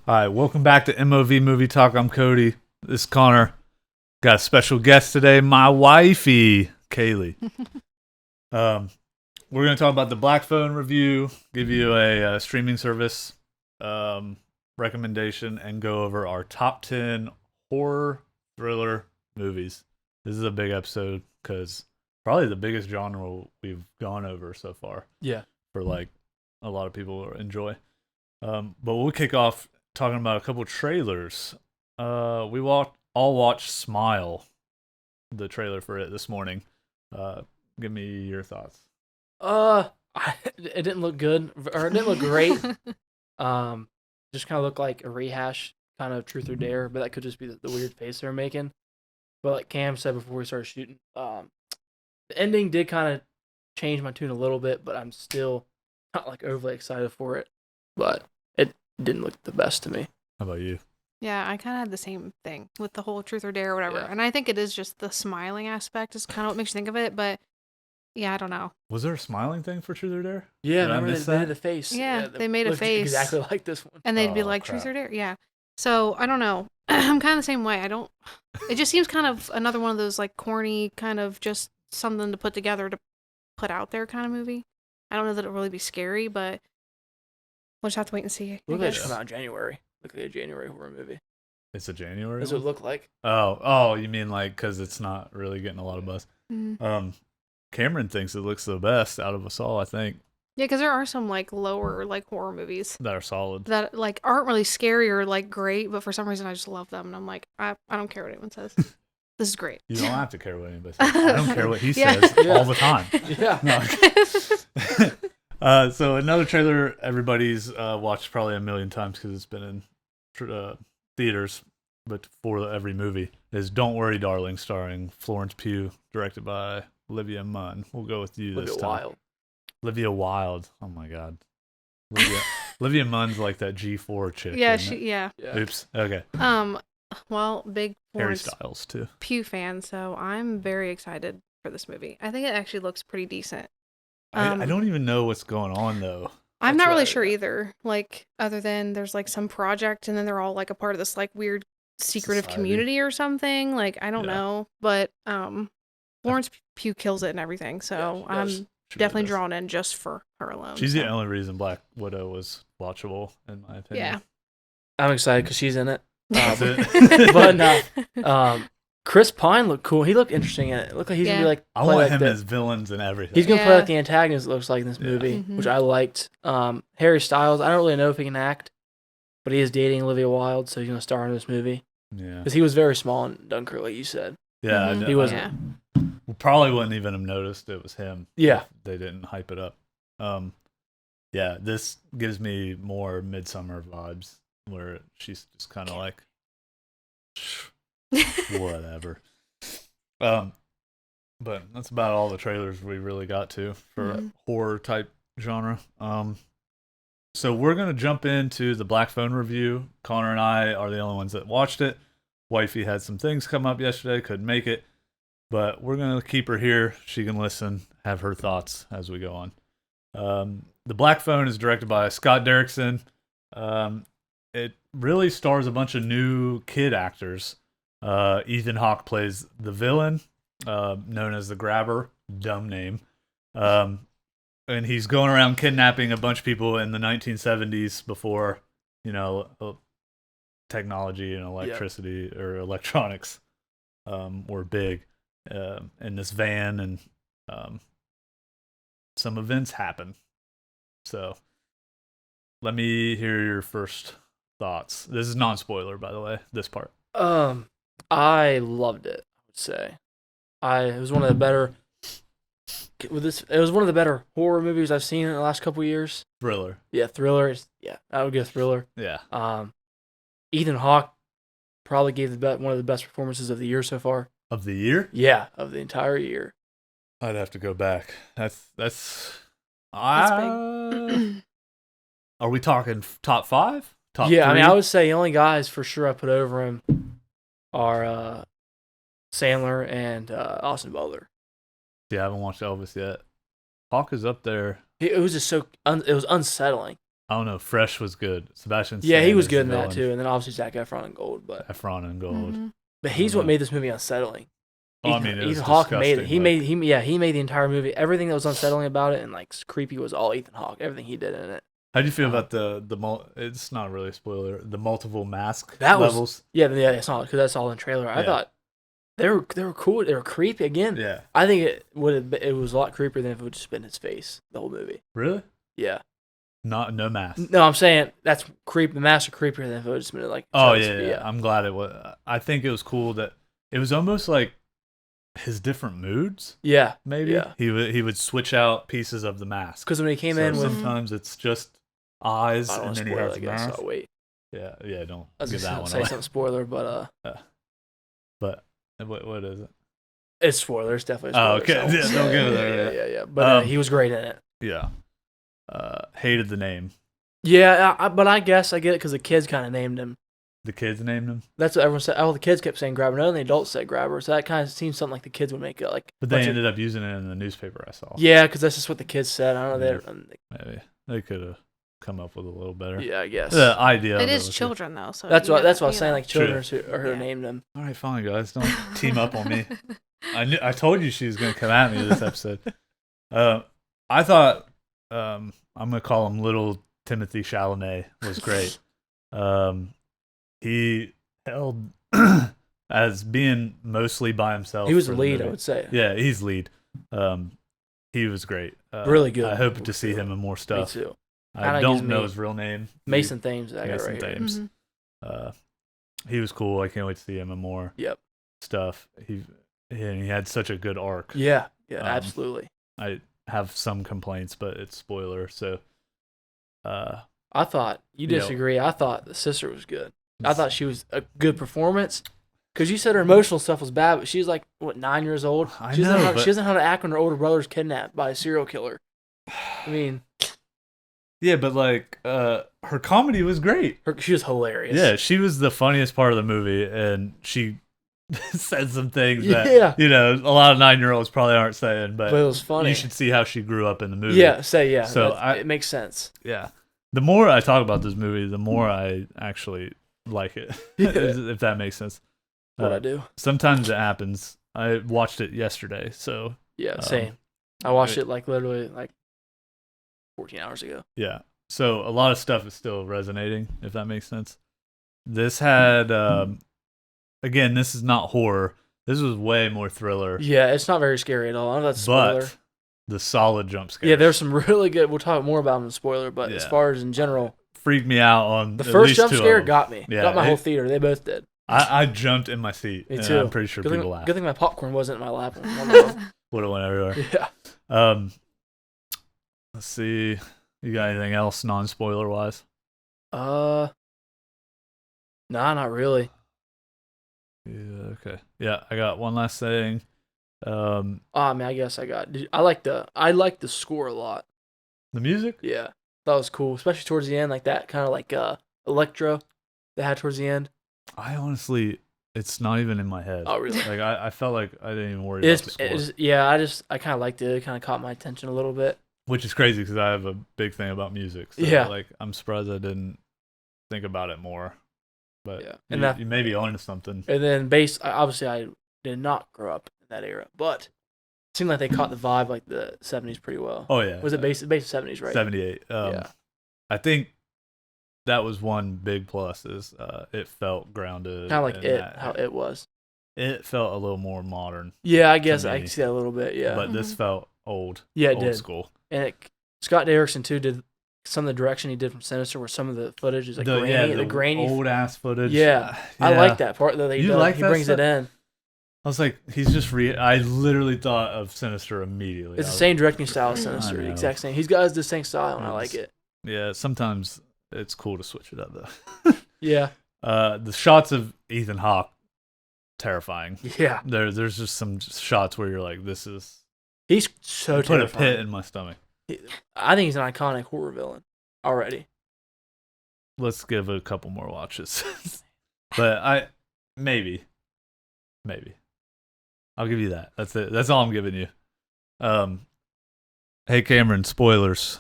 All right, welcome back to MOV Movie Talk. I'm Cody. This is Connor. Got a special guest today, my wifey, Kaylee. We're going to talk about the Black Phone review, give you a streaming service recommendation, and go over our top 10 horror thriller movies. This is a big episode because probably the biggest genre we've gone over so far. Yeah. For like a lot of people enjoy. But we'll kick off talking about a couple trailers. We all watched Smile, the trailer for it this morning. Give me your thoughts. It didn't look good, or it didn't look great. Just kind of looked like a rehash, kind of Truth or Dare, but that could just be the weird face they're making. But like Cam said before we started shooting, the ending did kind of change my tune a little bit, but I'm still not like overly excited for it. But it didn't look the best to me. How about you? Yeah, I kind of had the same thing with the whole Truth or Dare or whatever. Yeah. And I think it is just the smiling aspect is kind of what makes you think of it. But yeah, I don't know. Was there a smiling thing for Truth or Dare? Yeah, Did I remember miss they did that? the face. Yeah, they made a looked face. exactly like this one. And they'd be Oh, like, crap. Truth or Dare? Yeah. So I don't know. I'm kind of the same way. It just seems kind of another one of those like corny, kind of just something to put together to put out there kind of movie. I don't know that it'll really be scary, but we'll just have to wait and see. I Look like it guess. should come out in January. Look like a January horror movie. It's a January That's what one? it looked like. Oh, you mean like because it's not really getting a lot of buzz? Mhm. Cameron thinks it looks the best out of us all, I think, Yeah, because there are some like lower like horror movies that are solid. that like aren't really scary or like great, but for some reason I just love them, and I'm like, I don't care what anyone says. This is great. You don't have to care what anybody says. I don't care what he Yeah. says Yeah. all the time. Yeah. No. So another trailer everybody's watched probably a million times because it's been in theaters, but for every movie is "Don't Worry, Darling," starring Florence Pugh, directed by Olivia Munn. We'll go with you this time. Wild. Olivia Wilde. Oh my God. Olivia Munn's like that G4 chick. Yeah, isn't it? yeah. Oops. Okay. Well, big Harry Florence Styles too. Pugh fan, so I'm very excited for this movie. I think it actually looks pretty decent. I don't even know what's going on though. I'm That's not really right. sure either. Like, other than there's like some project, and then they're all like a part of this like weird secretive Society. community or something. Like, I don't Yeah. know, but Florence Pugh kills it and everything. So Yeah, she does. I'm She really definitely does. drawn in just for her alone. She's so. the only reason Black Widow was watchable, in my opinion. Yeah. I'm excited because she's in it. That's it. But no. Chris Pine looked cool. He looked interesting in it. It looked like he's gonna be Yeah. like I play want like him the- as villains and everything. He's gonna play Yeah. like the antagonist. It looks like in this Yeah. movie, Mhm. which I liked. Harry Styles. I don't really know if he can act, but he is dating Olivia Wilde, so he's gonna star in this movie yeah. because he was very small in Dunkirk, like you said. Yeah. Mhm. He wasn't. Yeah. We probably wouldn't even have noticed it was him. Yeah. if they didn't hype it up. Yeah, this gives me more Midsummer vibes where she's just kind of like, whatever. But that's about all the trailers we really got to for Mhm. horror type genre. So we're gonna jump into the Black Phone review. Connor and I are the only ones that watched it. Wifey had some things come up yesterday, couldn't make it, but we're gonna keep her here. She can listen, have her thoughts as we go on. The Black Phone is directed by Scott Derrickson. It really stars a bunch of new kid actors. Ethan Hawke plays the villain, known as the Grabber, dumb name. And he's going around kidnapping a bunch of people in the 1970s before, technology and electricity or electronics were big. In this van, and some events happen. So let me hear your first thoughts. This is non-spoiler, by the way, this part. I loved it. I would say, it was one of the better. It was one of the better horror movies I've seen in the last couple years. Thriller. Yeah, thriller. Yeah, I would go thriller. Yeah. Ethan Hawke probably gave one of the best performances of the year so far. Of the year? Yeah, of the entire year. I'd have to go back. That's That's big. Are we talking top 5? Top Yeah, 3? I mean, I would say the only guys for sure I put over him are Sandler and Austin Butler. Yeah, I haven't watched Elvis yet. Hawk is up there. It was just it was unsettling. I don't know. Fresh was good. Sebastian. Yeah, he Stan was is good the in that villain. too, and then obviously Zac Efron in Gold. But Efron and Gold. Mhm. he's what know. made this movie unsettling. Oh, I mean, it was Ethan Hawke made it. disgusting, He made the entire movie. Everything that was unsettling about it and like creepy was all Ethan Hawke. Everything he did in it. How do you feel about it's not really a spoiler, the multiple mask That was- levels? Yeah, it's not because that's all in the trailer. I Yeah. thought they were cool. They were creepy again. Yeah. I think it was a lot creepier than if it would just been his face the whole movie. Really? Yeah. No mask. No, I'm saying that's creep. The masks are creepier than if it would just been like. Oh just- yeah. I'm glad it was. I think it was cool that it was almost like his different moods. Yeah. Maybe Yeah. he would switch out pieces of the mask. Because when he came So in with, sometimes it's just eyes, I don't and want to then he spoil has it. I the guess mask. I'll wait. Yeah. Don't I was give just that gonna one say away. something spoiler, but But what is it? it's spoiler. It's definitely. A Oh, spoiler, okay. so- Yeah, don't give it there, Yeah. But Um, he was great in it. Yeah. Hated the name. Yeah, but I guess I get it because the kids kind of named him. The kids named him, That's what everyone said. Oh, the kids kept saying grabber. None of the adults said grabber. So that kind of seems something like the kids would make it. Like, but they ended up using it in the newspaper I saw. Yeah, because that's just what the kids said. I don't know. Maybe they could have come up with a little better. Yeah, I guess. The idea. It of is was children though, so That's you what gotta- I was you saying. know. Like children who Yeah. named him. All right, fine, guys. Don't team up on me. I told you she was gonna come at me this episode. I thought I'm gonna call him Little Timothy Chalamet was great. He held as being mostly by himself. He was for the the lead, I movie. would say. Yeah, he's lead. He was great. Really good. I hope to see him in more Me stuff. too. I Kinda don't gives know me his real name. Mason Thames. I got Mason right here. Thames. Mhm. He was cool. I can't wait to see him in more Yep. stuff. He had such a good arc. Yeah. Um, Absolutely. I have some complaints, but it's spoiler. So, I thought you Yeah. disagree. I thought the sister was good. I thought she was a good performance. Because you said her emotional stuff was bad, but she's like, what, 9 years old? I She doesn't know, know but- she doesn't know how to act when her older brother's kidnapped by a serial killer. I mean, yeah, but like her comedy was great. she was hilarious. Yeah, she was the funniest part of the movie, and she said some things Yeah. that a lot of 9-year-olds probably aren't saying. But But it was funny. you should see how she grew up in the movie. Yeah. So it makes sense. yeah. The more I talk about this movie, the more I actually like it. Yeah. If that makes sense. What I do. Sometimes it happens. I watched it yesterday, so Yeah, same. I watched it like literally like 14 hours ago. yeah. So a lot of stuff is still resonating, if that makes sense. This had again, this is not horror. This was way more thriller. Yeah, it's not very scary at all. I don't know if that's a spoiler. But the solid jump scares. Yeah, there's some really good. We'll talk more about them in the spoiler, but as Yeah. far as in general, freaked me out on the at first least jump two of scare them. got me. Yeah, Got my it- whole theater. They both did. I jumped in my seat. Me and too. I'm pretty sure Good people thing, laughed. good thing my popcorn wasn't in my lap. Would have went everywhere. Yeah. Let's see. You got anything else non-spoiler wise? Nah, not really. Yeah. Okay. Yeah, I got one last thing. I mean, I guess I like the score a lot. The music. Yeah, that was cool, especially towards the end, like that kind of like electro they had towards the end. I honestly, it's not even in my head. Oh, really? Like I felt like I didn't even worry about the score, Yeah, I kind of liked it. It kind of caught my attention a little bit. which is crazy because I have a big thing about music. So, Yeah. like I'm surprised I didn't think about it more. But Yeah. and And you may be onto something. And then obviously I did not grow up in that era, but it seemed like they caught the vibe like the 70s pretty well. Oh yeah. Was it based 70s, right? 78. Yeah. I think that was one big plus is it felt grounded. Kind of like and how it was. It felt a little more modern, Yeah, I guess me. I can see that a little bit. Yeah. but this felt old. Yeah, it old did. school. And Scott Derrickson too did some of the direction he did from Sinister, where some of the footage is like the grainy. old ass footage. Yeah. I like that part that You like he that brings stuff? it in. I was like, he's just I literally thought of Sinister immediately. It's I the was- same directing style as Sinister, I know. exact same. He's got his distinct style, and I like it. Yeah, sometimes it's cool to switch it up though. Yeah, The shots of Ethan Hawke, terrifying. yeah. There's just some shots where you're like, this is He's so put a terrifying. pit in my stomach. I think he's an iconic horror villain already. Let's give it a couple more watches. But maybe. I'll give you that. That's it. That's all I'm giving you. Hey Cameron, spoilers.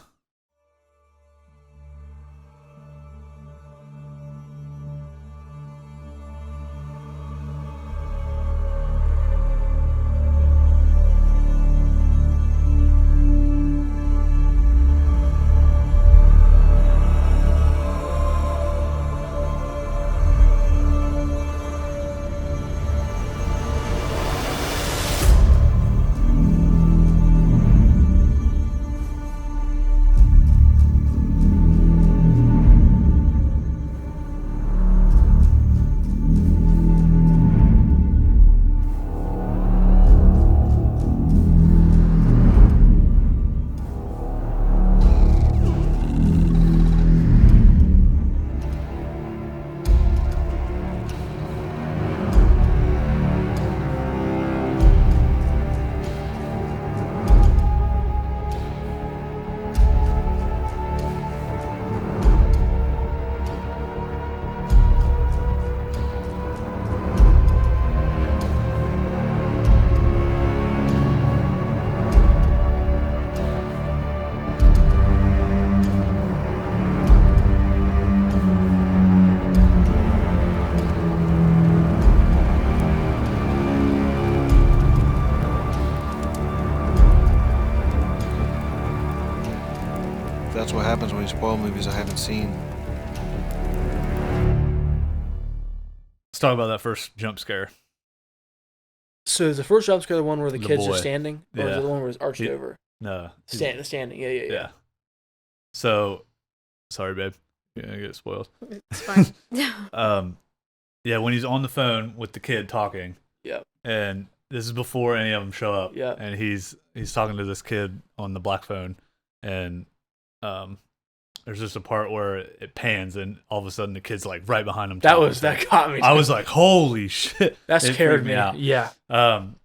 That's what happens when you spoil movies I haven't seen. Let's talk about that first jump scare. So is the first jump scare the one where the The kids boy. are standing, or is Yeah. it the one where it's arched He- over? No. Standing. Yeah. Yeah. So, sorry, babe. You're gonna get spoiled. It's fine. Yeah, when he's on the phone with the kid talking. Yep. And this is before any of them show up. Yeah. And he's talking to this kid on the black phone, and there's just a part where it pans, and all of a sudden the kid's like right behind him. That got me. I was like, holy shit! That It scared freaked me. out. Yeah.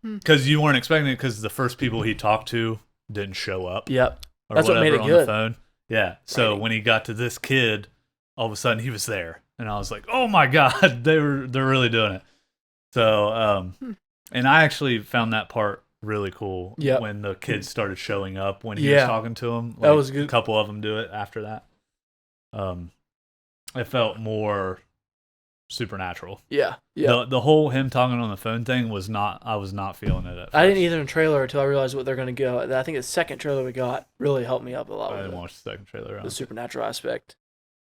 Because you weren't expecting it, because the first people he talked to didn't show up. Yep. Or That's what whatever made it on good. the phone. Yeah. So Writing. when he got to this kid, all of a sudden he was there, and I was like, "Oh my god, they're really doing it." So, and I actually found that part really cool. Yep. When the kids started showing up when he was Yeah. talking to him. That was good. A couple of them do it after that. It felt more supernatural. Yeah. Yeah. The whole him talking on the phone thing was not. I was not feeling it at first. I didn't either in the trailer until I realized what they're gonna go. I think the second trailer we got really helped me up a lot I with didn't it. watch the second trailer. The supernatural aspect.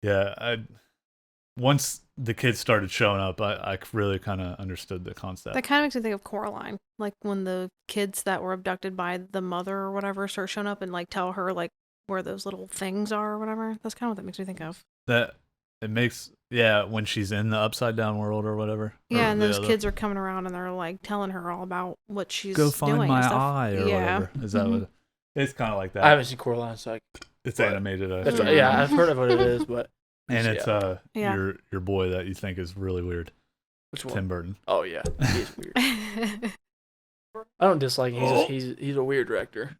Yeah, once the kids started showing up, I really kind of understood the concept. That kind of makes me think of Coraline, like when the kids that were abducted by the mother or whatever start showing up and like tell her like where those little things are or whatever. That's kind of what that makes me think of. That it makes when she's in the upside down world or whatever. Yeah, or and the those other- kids are coming around and they're like telling her all about what she's go find doing my and stuff. eye or Yeah. whatever. Is that Mhm. what? It's kind of like that. I haven't seen Coraline, so It's but- animated. that's Yeah. right. Yeah, I've heard of what it is, but and it's Yeah. your boy that you think is really weird, which one? Tim Burton. Oh yeah, he's weird. I don't dislike him. He's a weird director.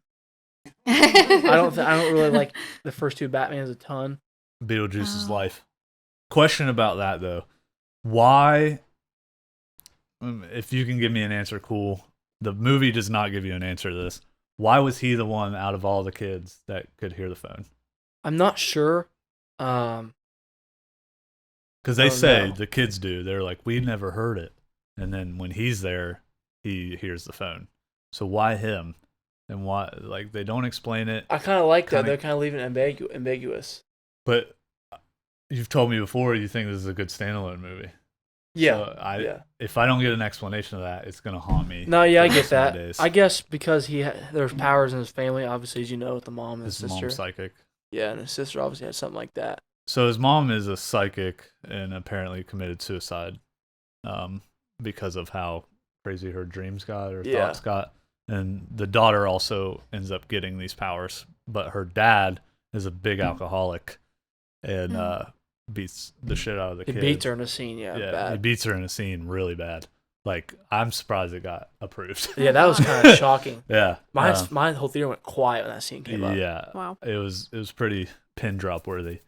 I don't really like the first two Batmans a ton. Beetlejuice's Oh. life. Question about that though. Why? If you can give me an answer, cool. The movie does not give you an answer to this. Why was he the one out of all the kids that could hear the phone? I'm not sure. Because I they don't say know. the kids do. They're like, we never heard it, and then when he's there, he hears the phone. So why him? And why? Like they don't explain it. I kind of like that. Kinda- They're kind of leaving it ambiguous. But you've told me before you think this is a good standalone movie. Yeah. So Yeah. if I don't get an explanation of that, it's gonna haunt me. No, yeah, I for the get rest of my that. days. I guess because there's powers in his family, obviously, as you know, with the mom and His sister. mom's psychic. Yeah, and his sister obviously had something like that. So his mom is a psychic and apparently committed suicide, because of how crazy her dreams got or Yeah. thoughts got. And the daughter also ends up getting these powers, but her dad is a big alcoholic and beats the shit out of the He kid. beats her in a scene, yeah, He bad. beats her in a scene really bad. Like I'm surprised it got approved. Yeah, that was kind of shocking. Yeah. My whole theater went quiet when that scene came up. Yeah. Wow. It was pretty pin drop worthy.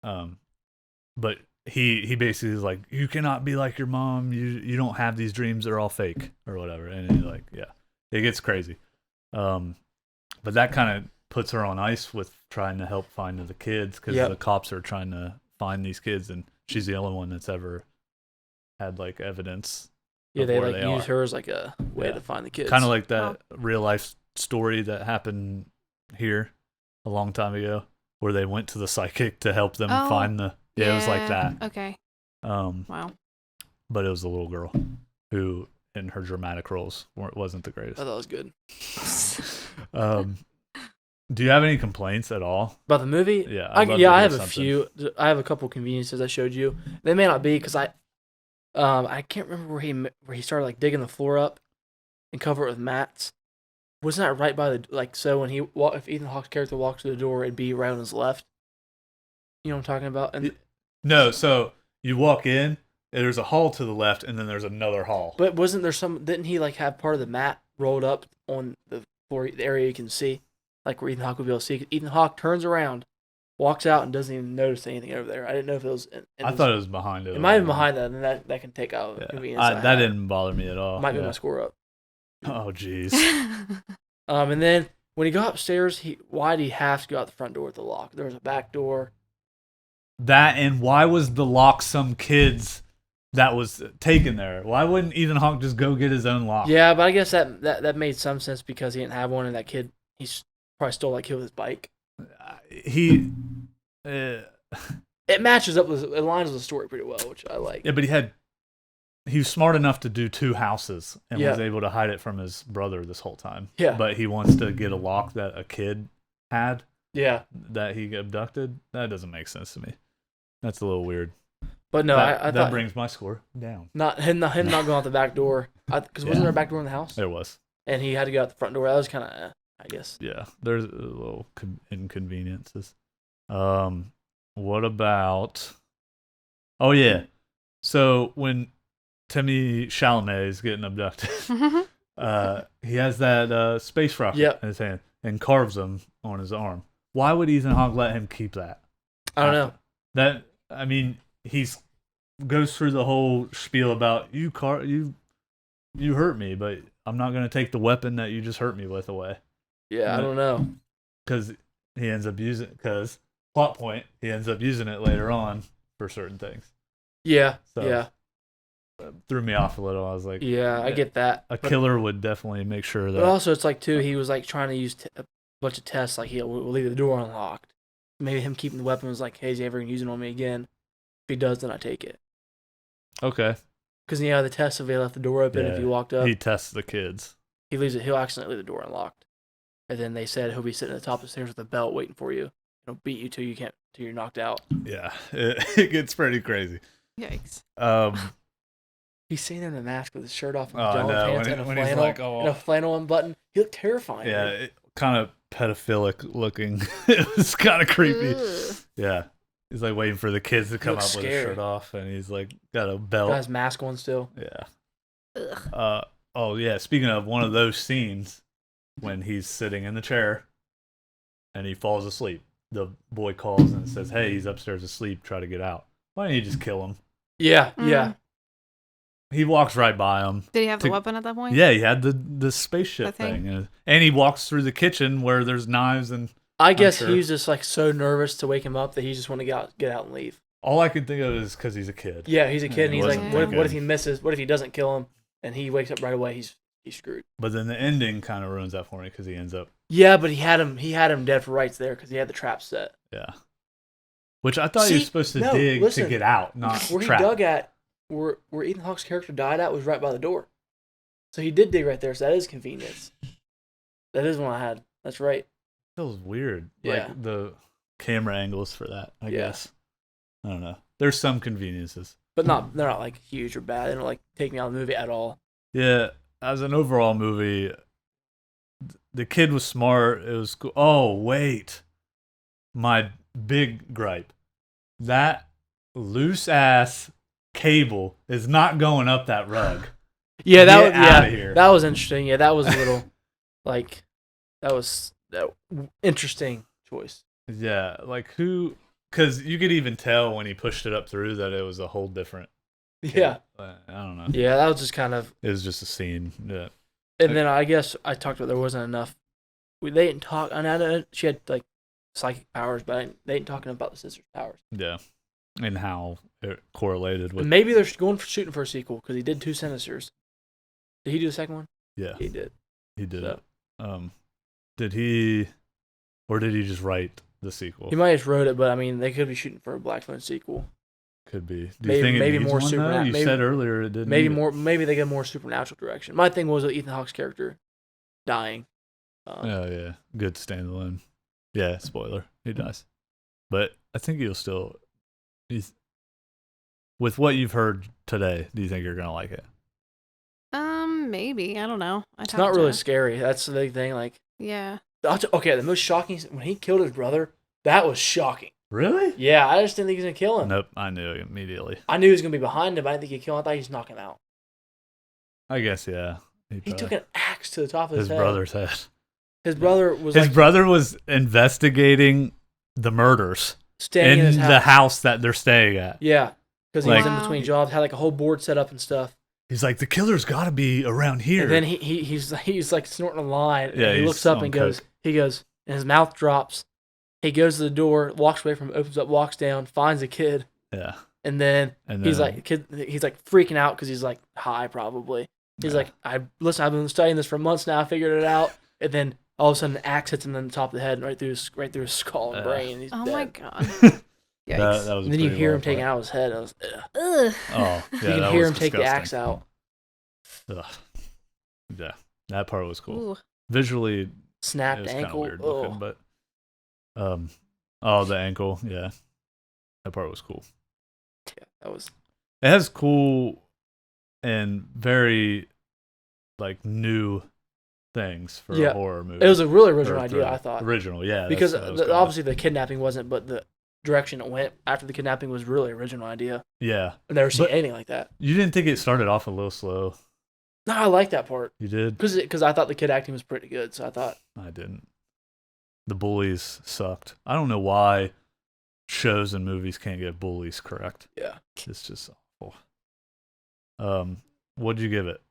But he basically is like, you cannot be like your mom. You don't have these dreams. They're all fake or whatever. And he's like, yeah, it gets crazy. But that kind of puts her on ice with trying to help find the kids because Yep. the cops are trying to find these kids, and she's the only one that's ever had like evidence. Yeah, of they where like they use are. her as like a way Yeah. to find the kids. Kind of like that real life story that happened here a long time ago, where they went to the psychic to help them Oh, find the. Yeah, it was like that. Okay. Wow. But it was the little girl who, in her dramatic roles, wasn't the I greatest. thought that was good. Do you have any complaints at all? About the movie? Yeah, I I'd love to hear have a something. few. I have a couple conveniences I showed you. They may not be because I can't remember where he started like digging the floor up and cover it with mats. Wasn't that right by the so when if Ethan Hawke's character walks through the door, it'd be right on his left. You know what I'm talking about? And No, so you walk in, and there's a hall to the left, and then there's another hall. but wasn't there didn't he like have part of the mat rolled up on the floor, the area you can see, like where Ethan Hawke would be able to see? 'Cause Ethan Hawke turns around, walks out, and doesn't even notice anything over there. I didn't know if it was. I thought it was behind it. it might have been behind that, and that can take out Yeah. convenience. I That have. didn't bother me at all. Might be Yeah. my score up. Oh, jeez. And then when he got upstairs, why did he have to go out the front door with the lock? There was a back door. That, and why was the lock some kids that was taken there? Why wouldn't Ethan Hawke just go get his own lock? Yeah, but I guess that made some sense because he didn't have one, and that kid probably stole that kid with his bike. He, uh, It matches up with, it lines with the story pretty well, which I like. yeah, but he was smart enough to do 2 houses and Yeah. was able to hide it from his brother this whole time. Yeah. But he wants to get a lock that a kid had Yeah, that he abducted. That doesn't make sense to me. That's a little weird. but no, that, I that thought brings my score down. not him not going out the back door. Because wasn't Yeah. there a back door in the house? There was. And he had to go out the front door. That was kind of, I guess. Yeah, there's a little inconveniences. What about? Oh yeah, so when Timmy Chalamet is getting abducted, he has that space rocket Yep. in his hand and carves them on his arm. Why would Ethan Hawke let him keep that? I don't know. That I mean, he's goes through the whole spiel about you hurt me, but I'm not gonna take the weapon that you just hurt me with away. Yeah, I don't know. Because he ends up using because plot point he ends up using it later on for certain things. Yeah, So- yeah, Threw me off a little. I was like, yeah. I get that. a But- killer would definitely make sure But that. also, it's like too. He was like trying to use a bunch of tests. Like we'll leave the door unlocked. Maybe him keeping the weapon was like, hey, is he ever gonna use it on me again? If he does, then I take it. Okay, Because the test if he left the door open, if Yeah, he walked up, he tests the kids. he leaves it. He'll accidentally leave the door unlocked. And then they said he'll be sitting at the top of the stairs with a belt waiting for you. He'll beat you till you're knocked out. Yeah, it gets pretty crazy. Yikes. He's sitting there in a mask with his shirt off and Oh, I pajama know. pants When and a when he's flannel like, oh. and a flannel unbuttoned. He looked terrifying. Yeah, kind of pedophilic looking. It was kind of creepy. Ugh. Yeah, he's like waiting for the kids to come up looks with his scary. shirt off, and he's like got a Got belt. his mask on still. Yeah. Ugh. Oh yeah. Speaking of one of those scenes, when he's sitting in the chair, and he falls asleep, the boy calls and says, "Hey, he's upstairs asleep. Try to get out." Why don't you just kill him? Yeah, Mhm. yeah. He walks right by him. Did he have the To- weapon at that point? Yeah, he had the spaceship The thing. thing, and he walks through the kitchen where there's knives, and I guess sure. he was just like so nervous to wake him up that he just wanted to get out and leave. all I could think of is because he's a kid. Yeah, he's a kid and He he's like, wasn't what if thinking. he misses? What if he doesn't kill him? And he wakes up right away. He's screwed. But then the ending kind of ruins that for me because he ends up, Yeah, but he had him dead for rights there because he had the trap set. yeah. Which I thought he was See, supposed to no, dig listen. to get out, not Where he trap. dug at, where Ethan Hawke's character died at was right by the door. So he did dig right there. So that is convenience. That is one I had. That's right. Feels weird. Yeah. Like the camera angles for that, I Yeah. guess. I don't know. There's some conveniences. But they're not like huge or bad. They don't like take me out of the movie at all. Yeah, as an overall movie, the kid was smart. It was cool. Oh, wait. My big gripe. That loose ass cable is not going up that rug. Yeah, Get outta here. that was interesting. Yeah, that was a little like that was interesting choice. Yeah, like who? Because you could even tell when he pushed it up through that it was a whole different. Yeah, I don't know. yeah, that was just kind of. It was just a scene. Yeah. And then I guess I talked about there wasn't enough. They didn't talk. I know she had like psychic powers, but they didn't talking about the sister's powers. Yeah. And how it correlated with. And maybe they're shooting for a sequel because he did 2 Sinisters. Did he do the second one? Yeah, He did. he did. So. Did he, or did he just write the sequel? He might have just wrote it, but I mean, they could be shooting for a Black Phone sequel. Could be. Do Maybe- you think it maybe needs more one, though? supernat- You maybe- said earlier it didn't. Maybe need it. more. Maybe they go more supernatural direction. My thing was with Ethan Hawke's character dying. Oh yeah, good standalone. Yeah, spoiler. He dies, but I think he'll still. He's. With what you've heard today, do you think you're gonna like it? Maybe. I don't know. It's not really scary. That's the big thing. Like, Yeah. okay, the most shocking when he killed his brother. That was shocking. Really? Yeah, I just didn't think he was gonna kill him. Nope. I knew it immediately. I knew he was gonna be behind him. But I didn't think he'd kill him. I thought he was knocking him out. I guess yeah. He took an axe to the top of his his head. brother's head. His brother was His like brother was investigating the murders staying in his house. the house that they're staying at. Yeah, because he was in Wow. between jobs, had like a whole board set up and stuff. He's like, the killer's got to be around here. And then he's like snorting a line. Yeah, and he he's looks up on and coke. goes, and his mouth drops. He goes to the door, walks away from it, opens up, walks down, finds a kid, yeah, and then and he's then- like, he's like freaking out because he's like high probably. He's Yeah. like, I've been studying this for months now. I figured it out. And then all of a sudden an axe hits him in the top of the head, right through his skull and brain. And he's Oh dead. my god. that Yikes. was. And then you pretty hear him wild taking part. out his head. I was, ugh. Ugh. Oh, yeah, You can that hear was him take the disgusting. axe out. Ugh. Yeah, that part was cool. Ooh. Visually, it Snapped was kind of ankle. weird looking, Oh. but oh, the ankle, yeah, that part was cool. Yeah, that was. It has cool and very like new things for Yeah. a horror movie. It was a really Or original idea, thriller. I thought. Original, yeah. Because that's what I was going with. obviously the kidnapping wasn't, but the direction it went after the kidnapping was really original idea. Yeah, I've never seen But- anything like that. you didn't think it started off a little slow. No, I like that part You did. because I thought the kid acting was pretty good. So I thought, I didn't. The bullies sucked. I don't know why shows and movies can't get bullies correct. yeah, It's just awful. What'd you give it?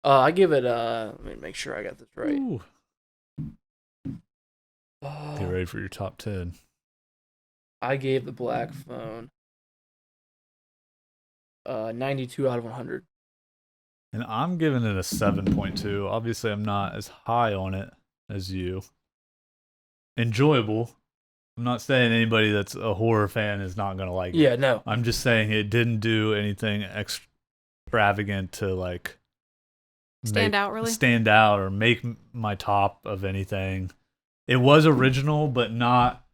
I give it. Let me make sure I got this right. Ooh, get ready for your top 10. I gave the Black Phone 92 out of 100. And I'm giving it a 7.2. Obviously, I'm not as high on it as you. Enjoyable. I'm not saying anybody that's a horror fan is not going to like it. Yeah, no. I'm just saying it didn't do anything extravagant to like Stand out, really? stand out or make my top of anything. It was original, but not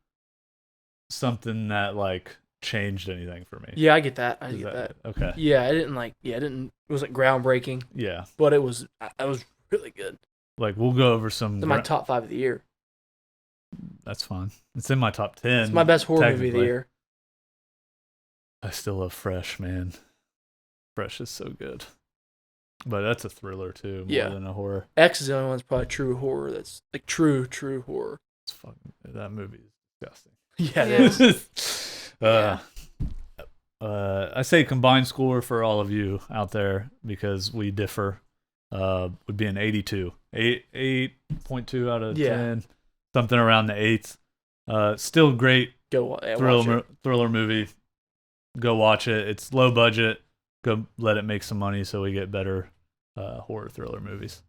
something that like changed anything for me. Yeah, I get that. I Is get that. Okay. Yeah, I didn't like. Yeah, it wasn't groundbreaking, Yeah. but it was really good. Like we'll go over some. It's in my top 5 of the year. That's fine. It's in my top 10. It's my best horror movie of the technically. year. I still love Fresh, man. Fresh is so good. But that's a thriller too, more Yeah. than a horror. X is the only one that's probably true horror. That's like true horror. It's fucking that movie is disgusting. Yeah, Yeah. it is. I say combined score for all of you out there because we differ. Would be an 82, 8.2 out of Yeah. 10, something around the 8s. Still great Go watch it. thriller movie. Go watch it. It's low budget. Go let it make some money so we get better horror thriller movies.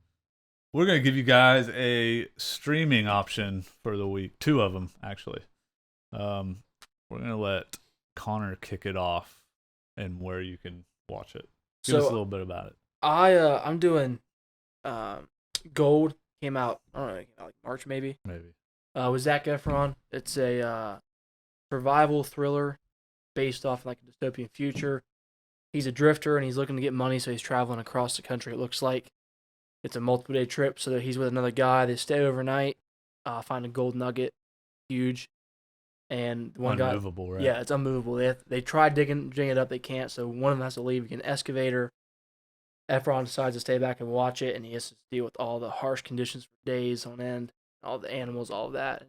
We're gonna give you guys a streaming option for the week. 2 of them actually. We're gonna let Connor kick it off and where you can watch it. Give us a little bit about it. I'm doing Gold. Came out, I don't know, like March maybe. Maybe. With Zac Efron. It's a survival thriller based off like a dystopian future. He's a drifter and he's looking to get money, so he's traveling across the country. It looks like it's a multiple day trip. So that he's with another guy. They stay overnight, find a gold nugget, huge, and one guy. Unmovable, right? Yeah, it's unmovable. They try digging it up, they can't. So one of them has to leave. You get an excavator. Efron decides to stay back and watch it, and he has to deal with all the harsh conditions for days on end, all the animals, all of that.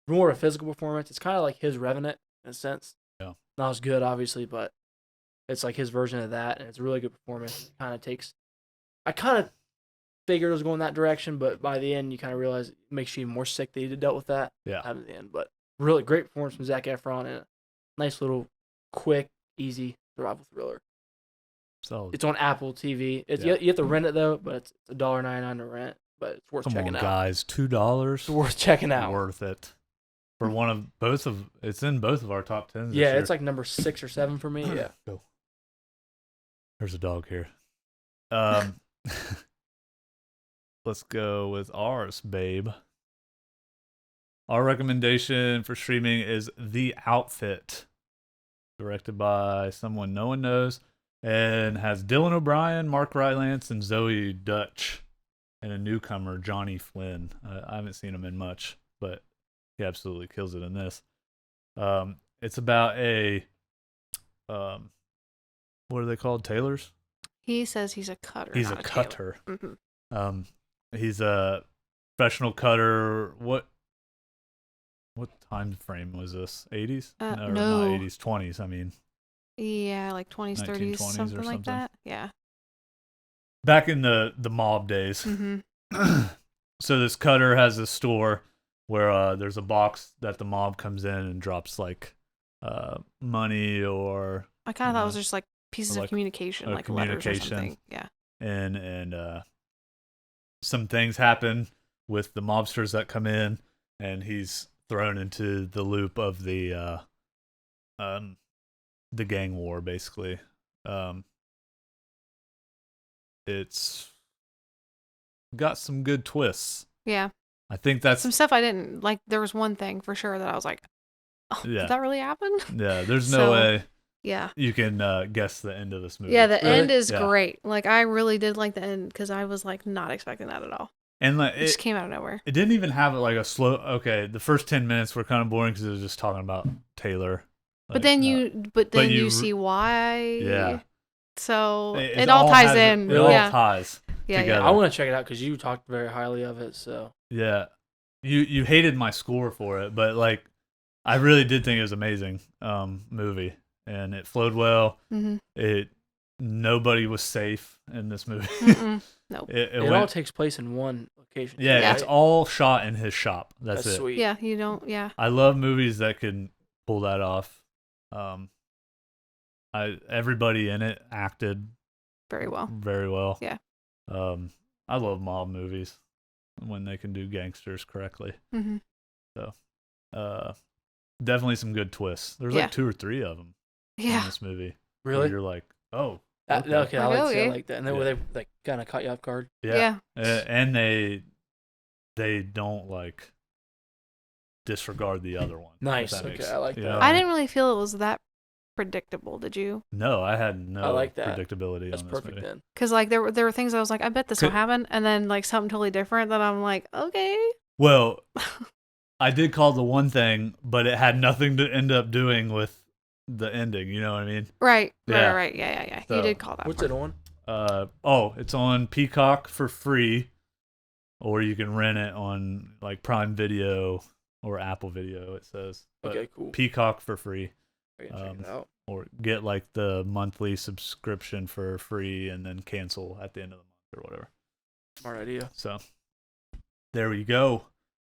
More of a physical performance. It's kind of like his Revenant in a sense. Yeah. Not as good, obviously, but it's like his version of that, and it's a really good performance. I kind of figured it was going that direction, but by the end, you kind of realize it makes you even more sick that he dealt with that. Yeah. At the end, but really great performance from Zac Efron, and a nice little, quick, easy survival thriller. Solid. It's on Apple TV. Yeah. You have to rent it though, but it's $1.99 to rent. But it's worth Come checking on, out. guys. $2. It's worth checking out. Worth it. For one of both of it's in both of our top 10s. this Yeah, year. it's like number 6 or 7 for me. Yeah. Go. There's a dog here. Let's go with ours, babe. Our recommendation for streaming is The Outfit, directed by someone no one knows, and has Dylan O'Brien, Mark Rylance, and Zoe Dutch, and a newcomer, Johnny Flynn. I haven't seen him in much, but he absolutely kills it in this. It's about a what are they called? Tailors? He says he's a cutter. He's not a tailor. cutter. Mhm. He's a professional cutter. What time frame was this? 80s? No. Not 80s, 20s. I mean, Yeah, like 20s, 30s, 1920s or something like something. that. Yeah. back in the mob days. Mm-hmm. So this cutter has a store where there's a box that the mob comes in and drops like money or I kind of thought it was just like pieces Or of like communication, like letters or communication. something. Yeah. and some things happen with the mobsters that come in, and he's thrown into the loop of the gang war, basically. It's got some good twists. Yeah. I think that's Some stuff I didn't like. There was one thing for sure that I was like, oh, Yeah. did that really happen? yeah. There's no So, way Yeah. you can guess the end of this movie. Yeah, the Really? end is Yeah. great. Like, I really did like the end because I was like not expecting that at all. And like It just came out of nowhere. it didn't even have like a slow. Okay, the first 10 minutes were kind of boring because it was just talking about Taylor. But then you you r- see why. Yeah. So It it all ties has- in. It all Yeah. ties. Yeah. together. Yeah. I want to check it out because you talked very highly of it. So Yeah, you hated my score for it, but like I really did think it was amazing movie, and it flowed well. Mm-hmm. Nobody was safe in this movie. Mm-mm. Nope. it all went, takes place in one location. yeah, Yeah. it's all shot in his shop. That's it. sweet. Yeah. You don't. Yeah. I love movies that can pull that off. Everybody in it acted Very well. very well. Yeah. I love mob movies when they can do gangsters correctly. Mm-hmm. Definitely some good twists. There's Yeah. like 2 or 3 of them in Yeah. this movie. where Really? You're like, oh, Okay, okay. I like to see Okay. it like that. And then Yeah. where they like kind of caught you off guard. yeah. Yeah. And they don't like disregard the other one. if Nice. that Okay, makes- I like you that. know? I didn't really feel it was that predictable. Did you? No, I had no I like that. predictability That's on this perfect movie. then. Because like there were things I was like, I bet this will Could- happen, and then like something totally different that I'm like, okay. Well, I did call the one thing, but it had nothing to end up doing with the ending. You know what I mean? Right. Yeah. Right. Yeah. So, You did call that. What's part. it on? It's on Peacock for free, or you can rent it on like Prime Video or Apple Video. It says, but Okay, cool. Peacock for free, I can check it out. or get like the monthly subscription for free and then cancel at the end of the month or whatever. Smart idea. So there we go.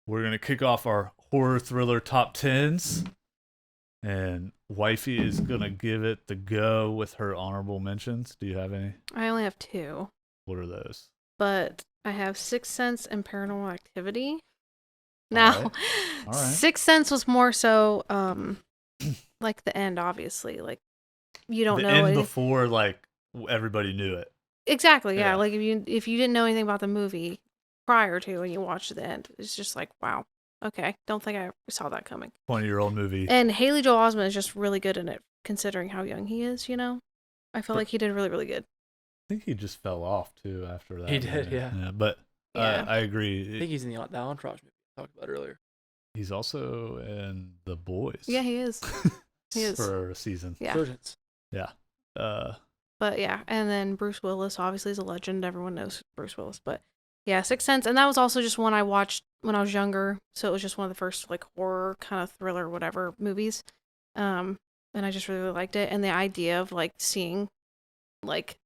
We're gonna kick off our horror thriller top 10s, and Wifey is gonna give it the go with her honorable mentions. Do you have any? I only have 2, What are those? but I have Sixth Sense and Paranormal Activity. All Now, right. All right. Sixth Sense was more so like the end, obviously. Like you don't The know end anything. before like everybody knew it. Exactly, yeah. Yeah. Like if you didn't know anything about the movie prior to and you watched the end, it's just like, wow, okay, don't think I saw that coming. 20-year-old movie. And Haley Joel Osment is just really good in it, considering how young he is. I feel But- like he did really, really good. I think he just fell off too after that. He did, movie. yeah. But Yeah. I agree. I think he's in the Entourage movie we talked about earlier. He's also in The Boys. Yeah, he is. He is. For a season. Yeah. Surgeons. Yeah. But yeah, and then Bruce Willis obviously is a legend. Everyone knows Bruce Willis. But yeah, Sixth Sense, and that was also just one I watched when I was younger. So it was just one of the first like horror kind of thriller whatever movies. And I just really, really liked it. And the idea of like seeing like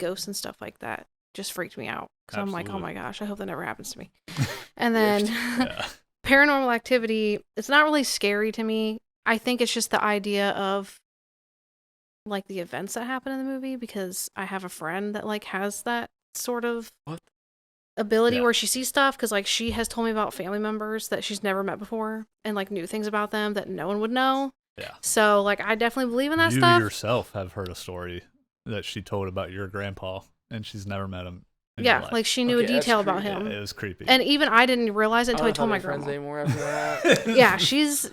ghosts and stuff like that just freaked me out. Because I'm like, oh Absolutely. my gosh, I hope that never happens to me. And then yeah. Paranormal Activity, it's not really scary to me. I think it's just the idea of like the events that happen in the movie, because I have a friend that like has that sort of What? ability Yeah. where she sees stuff, because like she has told me about family members that she's never met before and like knew things about them that no one would know. Yeah. So like I definitely believe in that You stuff. yourself have heard a story that she told about your grandpa, and she's never met him. In Yeah, her life. like she knew a Okay, that's detail about creepy. him. Yeah, it was creepy. And even I didn't realize it until I don't told know my if I'll be grandma. friends anymore after that.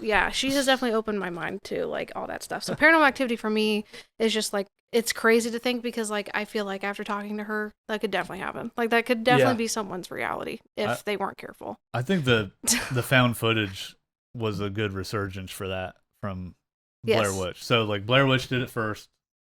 Yeah, she has definitely opened my mind to like all that stuff. So Paranormal Activity for me is just like, it's crazy to think, because like I feel like after talking to her, that could definitely happen. Like that could definitely Yeah. be someone's reality if I- they weren't careful. I think the found footage was a good resurgence for that from Blair Yes. Witch. So like Blair Witch did it first,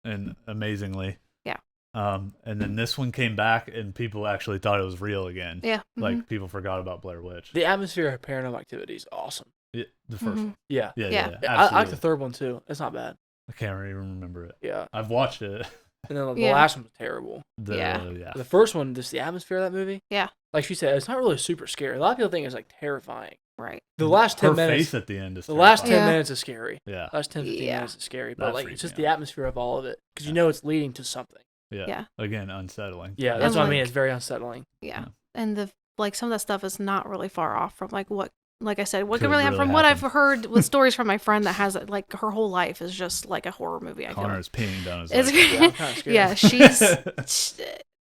and amazingly. Yeah. And then this one came back, and people actually thought it was real again. Yeah. Like people forgot about Blair Witch. The atmosphere of Paranormal Activity is awesome. Yeah, the first Mhm. one. Yeah. Yeah, Yeah. yeah. I like the absolutely. third one too. It's not bad. I can't even remember it. Yeah. I've watched it. And then the Yeah. last one was terrible. Yeah. The first one, just the atmosphere of that movie. Yeah. Like she said, it's not really super scary. A lot of people think it's like terrifying. Right. The last 10 Her minutes. face at the end is The last 10 terrifying. Yeah. minutes is scary. Yeah. Last 10, 15 Yeah. minutes is scary. But That like, freaked it's just me the out. atmosphere of all of it. Because you Yeah. know it's leading to something. Yeah. Yeah. Again, unsettling. Yeah, that's And, what I mean. like- It's very unsettling. Yeah. Yeah. And the like some of that stuff is not really far off from like what, like I said, what Could could really happen. really From what I've happen. heard with stories from my friend that has like her whole life is just like a horror movie. I feel Connor like. is peeing down his It's leg. Yeah, I'm kinda scared. yeah, she's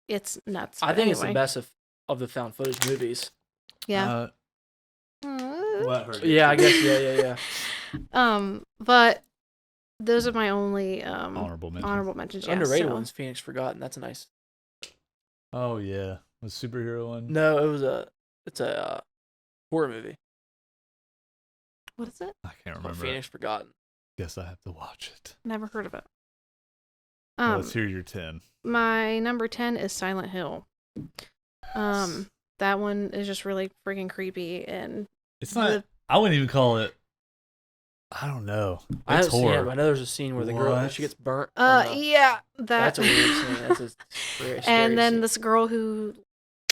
it's nuts. I but think it's the anyway. best of the found footage movies. Yeah. What hurt Yeah, I guess. Yeah. But those are my only Honorable mention. honorable mentions. Yeah, Underrated so- ones, Phoenix Forgotten. That's a nice. Oh yeah, the superhero one. No, it's a horror movie. What is it? I can't Called remember. Phoenix Forgotten. Guess I have to watch it. Never heard of it. Let's hear your 10. My number 10 is Silent Hill. That one is just really freaking creepy and It's not. the- I wouldn't even call it. I don't know. I It's haven't seen it, horror. but I know there's a scene where the girl What? she gets burnt. on the- yeah, that That's a weird scene. That's a scary and then scene. this girl who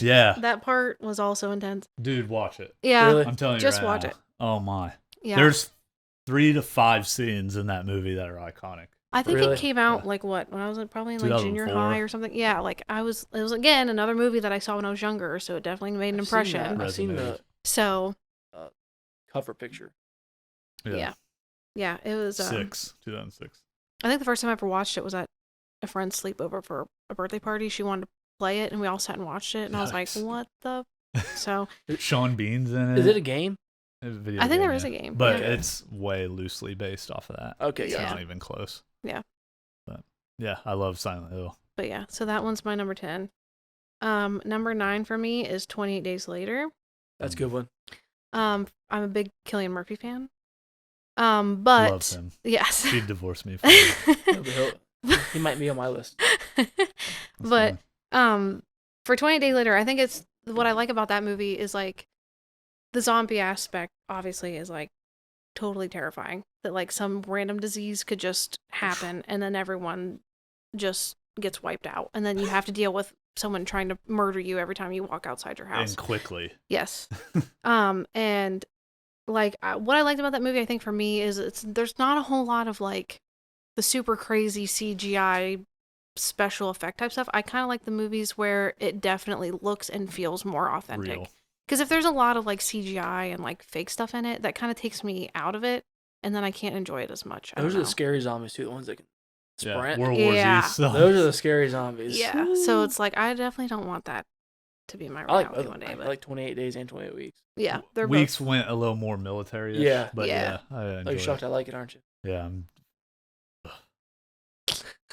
Yeah, that part was also intense. dude, watch it. Yeah. Really? I'm telling you, Just right watch now. it. Oh my. Yeah. There's 3 to 5 scenes in that movie that are iconic. I think Really? it came out Yeah. like what, when I was probably in like junior 2004. high or something. Yeah, like it was again another movie that I saw when I was younger, so it definitely made an I've seen impression. that. I've seen the Resonated. So cover picture. yeah, it was 2006. I think the first time I ever watched it was at a friend's sleepover for a birthday party. She wanted to play it, and we all sat and watched it. And I was like, Nice. "What the?" So Sean Bean's in it. Is it a game? It's a video I think game, there is yeah. a game, but yeah. it's way loosely based off of that. Okay, It's yeah. not even close. Yeah. But yeah, I love Silent Hill. But yeah, so that one's my number 10. Number 9 for me is 28 Days Later. That's a good one. I'm a big Cillian Murphy fan. Love But him. yes. She'd divorce me for him. He might be on my list. That's But fine. for 28 Days Later, I think it's what I like about that movie is like the zombie aspect obviously is like totally terrifying that like some random disease could just happen and then everyone just gets wiped out and then you have to deal with someone trying to murder you every time you walk outside your house. And quickly. Yes. And like what I liked about that movie, I think for me is there's not a whole lot of like the super crazy CGI special effect type stuff. I kind of like the movies where it definitely looks and feels more authentic. Real. Because if there's a lot of like CGI and like fake stuff in it, that kind of takes me out of it, and then I can't enjoy it as much. I Those are don't the know. scary zombies too, the ones that can Yeah. sprint. World War Yeah. Z stuff. Those are the scary zombies. Yeah, so it's like I definitely don't want that to be my I like reality both. one day. I But like 28 days and 28 weeks. yeah, they're Weeks both. went a little more military. Yeah. But Yeah. yeah, I Oh, enjoy you're shocked it. I like it, aren't you? Yeah,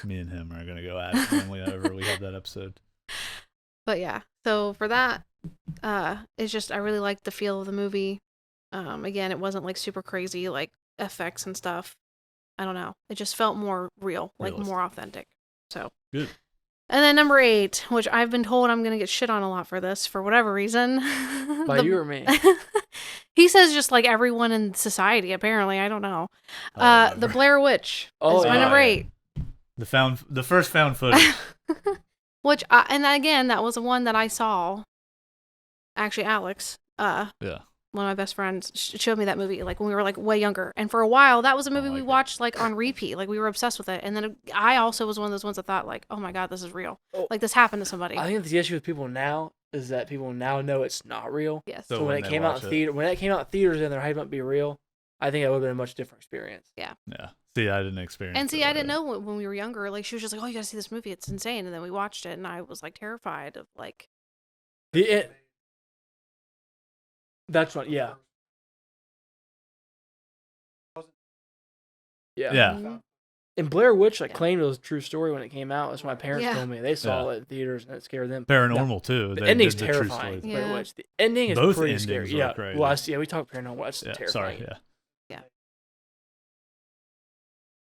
me and him are gonna go at it whenever we have that episode. But yeah, so for that, it's just I really liked the feel of the movie. Again, it wasn't like super crazy like effects and stuff. I don't know. It just felt more real, like Realistic. more authentic. So Good. And then number 8, which I've been told I'm gonna get shit on a lot for this for whatever reason. By you or me? He says just like everyone in society. Apparently, I don't know. Oh, The whatever. Blair Witch Oh, is my yeah. number Yeah. 8. The first found footage. Which and again, that was the one that I saw. Actually, Alex, Yeah. one of my best friends, showed me that movie like when we were like way younger, and for a while that was a movie we like it. watched like on repeat. Like we were obsessed with it, and then I also was one of those ones that thought like, oh my god, this is real. Oh. Like this happened to somebody. I think the issue with people now is that people now know it's not real. Yes. So So when when it they came out watch in it- theater, when it came out in theaters and they're hyping up to be real, I think it would have been a much different experience. Yeah. See, I didn't experience. And see, it I didn't already. know when we were younger. Like she was just like, "Oh, you gotta see this movie. It's insane." And then we watched it, and I was like terrified of like, That's what, yeah. Yeah. Yeah. mhm. And Blair Witch, Yeah. claimed it was a true story when it came out. That's what my parents Yeah. told me. They saw Yeah. it in theaters and it scared them. Paranormal too. The They ending's did the true terrifying. story. Yeah. Blair Witch. The ending is Both pretty endings scary. were Yeah. crazy. Well, we talked paranormal. That's Yeah. terrifying. Sorry. Yeah.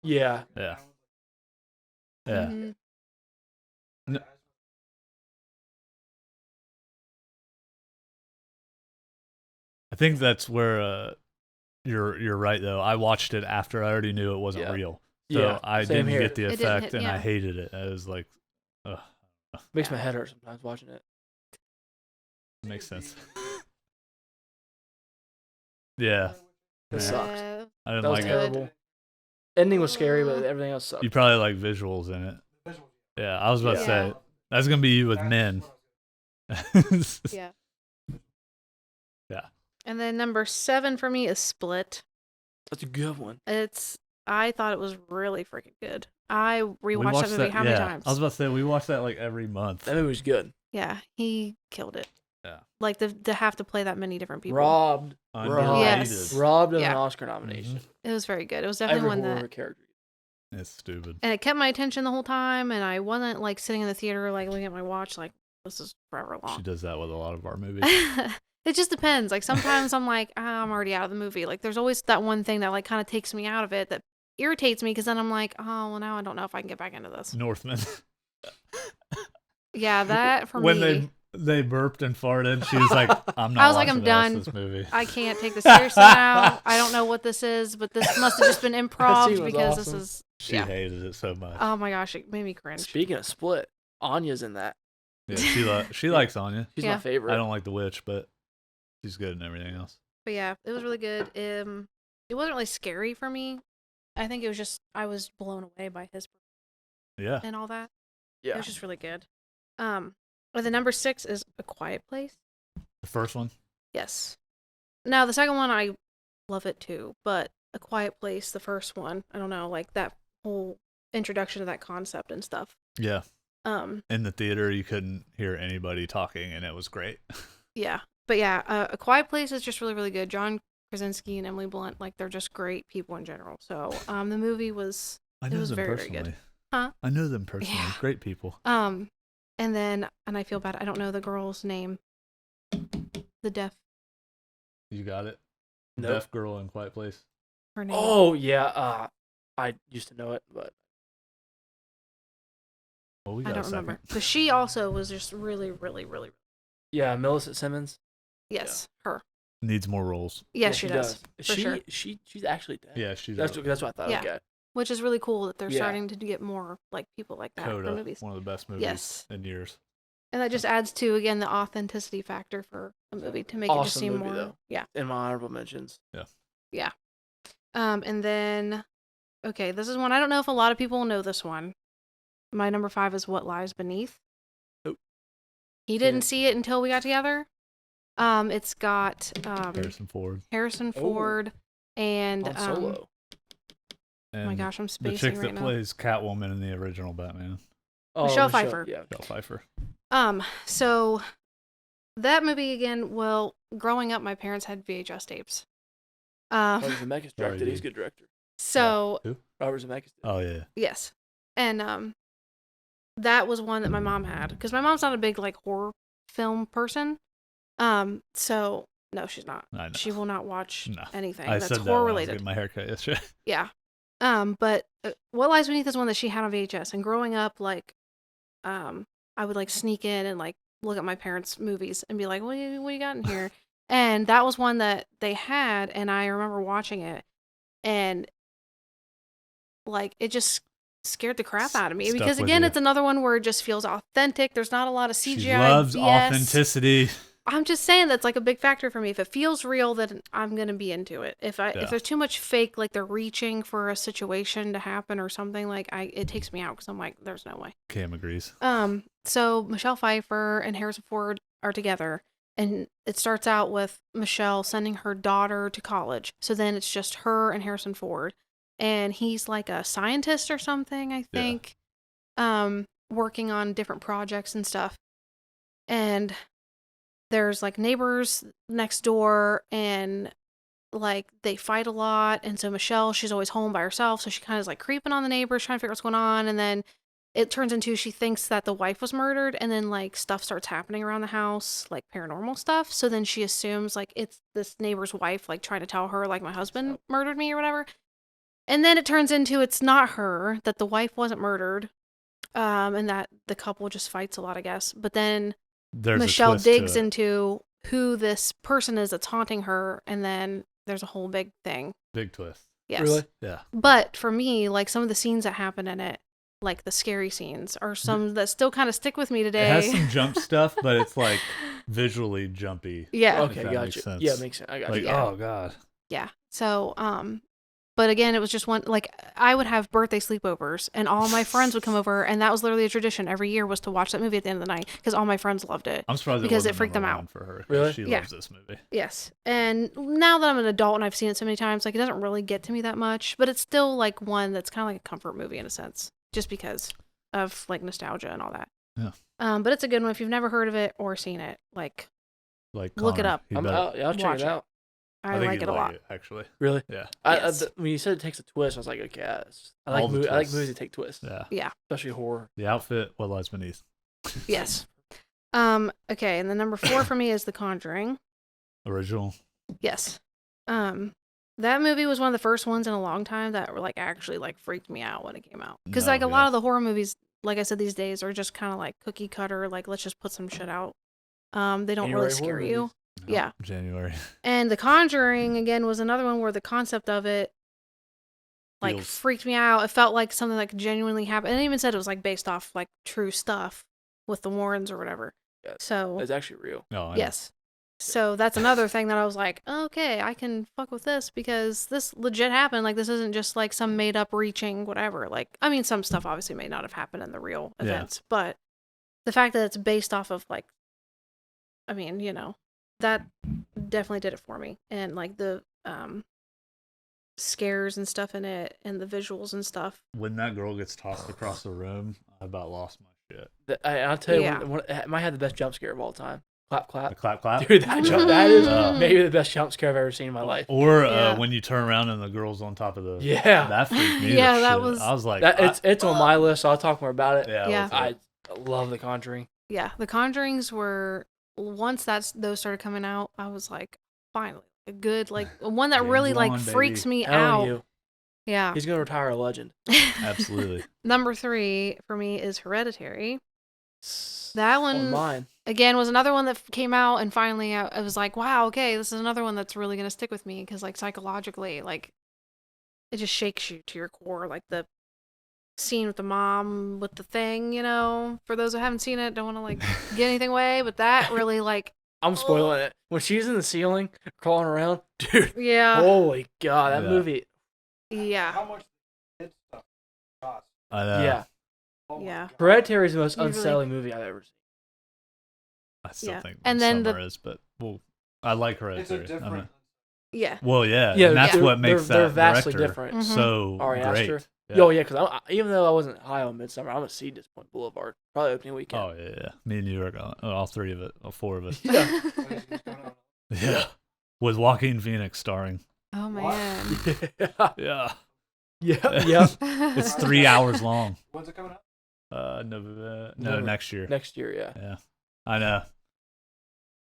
Yeah. Yeah. Yeah. Mhm. I think that's where you're right though. I watched it after I already knew it wasn't Yeah. real. So Yeah. I Same didn't here. get the It didn't effect hit- and I yeah. hated it. I was like, ugh, Makes my head hurt sometimes watching it. makes sense. Yeah. It Yeah. sucks. I didn't That was like it. terrible. Ending was scary, but everything else sucked. You probably like visuals in it. Yeah, I was about to Yeah. say that's gonna be you with men. Yeah. And then number 7 for me is Split. That's a good one. I thought it was really freaking good. I We rewatched that movie how many yeah. times? I was about to say we watch that like every month. That movie was good. Yeah, he killed it. Yeah. Like to have to play that many different people. Robbed Underrated. Yes. of an Yeah. Oscar nomination. It was very good. It was definitely Every one horror that, character. It's stupid. and it kept my attention the whole time, and I wasn't like sitting in the theater like looking at my watch like this is forever She long. does that with a lot of our movies. It just depends. Like sometimes I'm like, I'm already out of the movie. Like there's always that one thing that like kind of takes me out of it that irritates me because then I'm like, oh well, now I don't know if I can get back into this. Northman. Yeah, that for when me. they burped and farted, she was like, "I'm not." I was like, watching I'm the rest done. of This movie. I can't take this seriously now. I don't know what this is, but this must have just been scene improv was because awesome. this is. She Yeah. hated it so much. Oh my gosh, it made me cringe. Speaking of Split, Anya's in that. Yeah, she likes Anya. She's Yeah. my favorite. I don't like the witch, but she's good in everything else. But yeah, it was really good. It wasn't really scary for me. I think it was just I was blown away by his Yeah. and all that. It Yeah. was just really good. But the number 6 is A Quiet Place. The first one. Yes. Now the second one I love it too, but A Quiet Place, the first one, I don't know, like that whole introduction to that concept and stuff. Yeah. Um, In the theater, you couldn't hear anybody talking, and it was great. yeah. But yeah, A Quiet Place is just really, really good. John Krasinski and Emily Blunt, like they're just great people in general. So the movie was I It know was them very, very personally. good. Huh? I know them personally. Yeah. Great people. And I feel bad. I don't know the girl's name. The deaf. You got it. Nope. Deaf girl in Quiet Place. Her name. Oh yeah. I used to know it, but Well, we I got don't a second. remember. But she also was just really, really, really. yeah, Millicent Simmons. Yes, her. Needs more roles. Yes, Yeah, she does. For She sure. she's actually dead. Yeah, she's That's what I thought. Yeah. Okay. Which is really cool that they're Yeah. starting to get more like people like that for Coda, movies. one of the best movies Yes. in years. And that just adds to again the authenticity factor for a movie to make it just Awesome seem movie, more. though. Yeah. In my honorable mentions. And then, okay, this is one I don't know if a lot of people will know this one. My number 5 is What Lies Beneath. Nope. He didn't Yeah. see it until we got together. It's got Harrison Ford. Harrison Oh. Ford and Han Solo. oh my And gosh, I'm the spacing chick right that now. plays Catwoman in the original Batman. Oh, Michelle Pfeiffer. Yeah. Michelle Pfeiffer. So that movie again, well, growing up my parents had VHS tapes. Robert Zemeckis Sorry, directed. He's a dude. good director. So Who? Robert Zemeckis. Oh yeah. yes. And that was one that my mom had because my mom's not a big like horror film person. So no, she's not. I know. She will not watch No. anything I that's said that horror when I was related. getting my haircut yesterday. Yeah. But What Lies Beneath is one that she had on VHS. And growing up, like, I would like sneak in and like look at my parents' movies and be like, what you got in here? And that was one that they had, and I remember watching it, and like it just scared the crap out of me Stuck because with again, you. it's another one where it just feels authentic. There's not a lot of CGI. She loves BS. authenticity. I'm just saying that's like a big factor for me. If it feels real, then I'm gonna be into it. If Yeah. there's too much fake, like they're reaching for a situation to happen or something, like it takes me out because I'm like, there's no way. Cam agrees. So Michelle Pfeiffer and Harrison Ford are together, and it starts out with Michelle sending her daughter to college. So then it's just her and Harrison Ford, and he's like a scientist or something, I think, working on different projects and stuff. And there's like neighbors next door, and like they fight a lot. And so Michelle, she's always home by herself, so she kind of is like creeping on the neighbors, trying to figure out what's going on. And then it turns into she thinks that the wife was murdered, and then like stuff starts happening around the house, like paranormal stuff. So then she assumes like it's this neighbor's wife, like trying to tell her like my husband murdered me or whatever. And then it turns into it's not her, that the wife wasn't murdered, and that the couple just fights a lot, I guess. But then There's a Michelle twist to digs it. into who this person is that's haunting her, and then there's a whole big thing. Big twist. Yes. Really? Yeah. But for me, like some of the scenes that happen in it, like the scary scenes, are some that still kind of stick with me today. It has some jump stuff, but it's like visually jumpy. Yeah. Okay, that makes gotcha. sense. Yeah, makes sense. I got Like, you. Yeah. oh god. Yeah. So But again, it was just one, like, I would have birthday sleepovers and all my friends would come over, and that was literally a tradition every year was to watch that movie at the end of the night because all my friends loved it. I'm surprised because it wasn't freaked them number out. one for her. 'Cause Really? She Yeah. loves this movie. Yes. And now that I'm an adult and I've seen it so many times, like, it doesn't really get to me that much, but it's still, like, one that's kind of like a comfort movie in a sense, just because of, like, nostalgia and all that. Yeah. But it's a good one. If you've never heard of it or seen it, like, Like, Look it Connor, up. you I'll better- check watch it it. out. I think like you'd it a lot. actually. Really? Yeah. Yes. When you said it takes a twist, I was like, okay, yes. I All like the I like twists. movies that take twists, Yeah. especially horror. The outfit, what lies beneath. Yes. Okay, and the number 4 for me is The Conjuring. Original. Yes. That movie was one of the first ones in a long time that were, like, actually, like, freaked me out when it came out. Because, No, like, a yeah. lot of the horror movies, like I said, these days are just kind of like cookie cutter, like, let's just put some shit out. They don't January really horror scare you. movies. Yeah. January. And The Conjuring, again, was another one where the concept of it, like, Feels- freaked me out. It felt like something that could genuinely happen. And it even said it was, like, based off, like, true stuff with the Warrens or whatever. Yeah. So, It's actually real. No, I know. yes. So that's another thing that I was like, okay, I can fuck with this because this legit happened. Like, this isn't just like some made up reaching whatever. Like, I mean, some stuff obviously may not have happened in the real Yeah. events, but the fact that it's based off of, like, I mean, that definitely did it for me. And, like, the scares and stuff in it and the visuals and stuff. When that girl gets tossed across the room, I about lost my shit. I'll tell you, Yeah. it might have the best jump scare of all time. Clap, The clap. clap clap. Dude, that is Uh, maybe the best jump scare I've ever seen in my life. Or Yeah. when you turn around and the girl's on top of the. Yeah. That freaked me. Yeah, to that shit. was- I was like, It's on my list, so I'll talk more about it. Yeah. Yeah. let's I hear it. love The Conjuring. Yeah, the Conjurings were, once those started coming out, I was like, finally, a good, like, one that James really, like, Wan, freaks baby. me Telling out. you, Yeah. he's gonna retire a legend. Absolutely. Number 3 for me is Hereditary. That On one, mine. again, was another one that came out, and finally I was like, wow, okay, this is another one that's really going to stick with me, because, like, psychologically, like, it just shakes you to your core. Like, the scene with the mom with the thing, for those who haven't seen it, don't want to, like, get anything away, but that really, like, I'm spoiling it. When she's in the ceiling, crawling around, dude. yeah. Holy god, that Yeah. movie. Yeah. I know. Yeah. Yeah. Hereditary is the most You really- unsettling movie I've ever seen. I still Yeah. think And then Summer is, but well, I like Hereditary. I mean, Yeah. well, yeah, Yeah, and that's yeah. what makes they're that vastly director different. Mhm. so Ari great. Aster. Yeah. Yo, yeah, because even though I wasn't high on Midsummer, I'm gonna see Disappointment Boulevard. Probably opening weekend. Oh yeah. Me and you are going, all 3 of it, all 4 of it. Yeah. Yeah. With Joaquin Phoenix starring. Oh, man. yeah. Yeah. Yeah. Yeah. It's 3 hours long. When's it coming out? No, November. next year. Next year, yeah. Yeah. I know.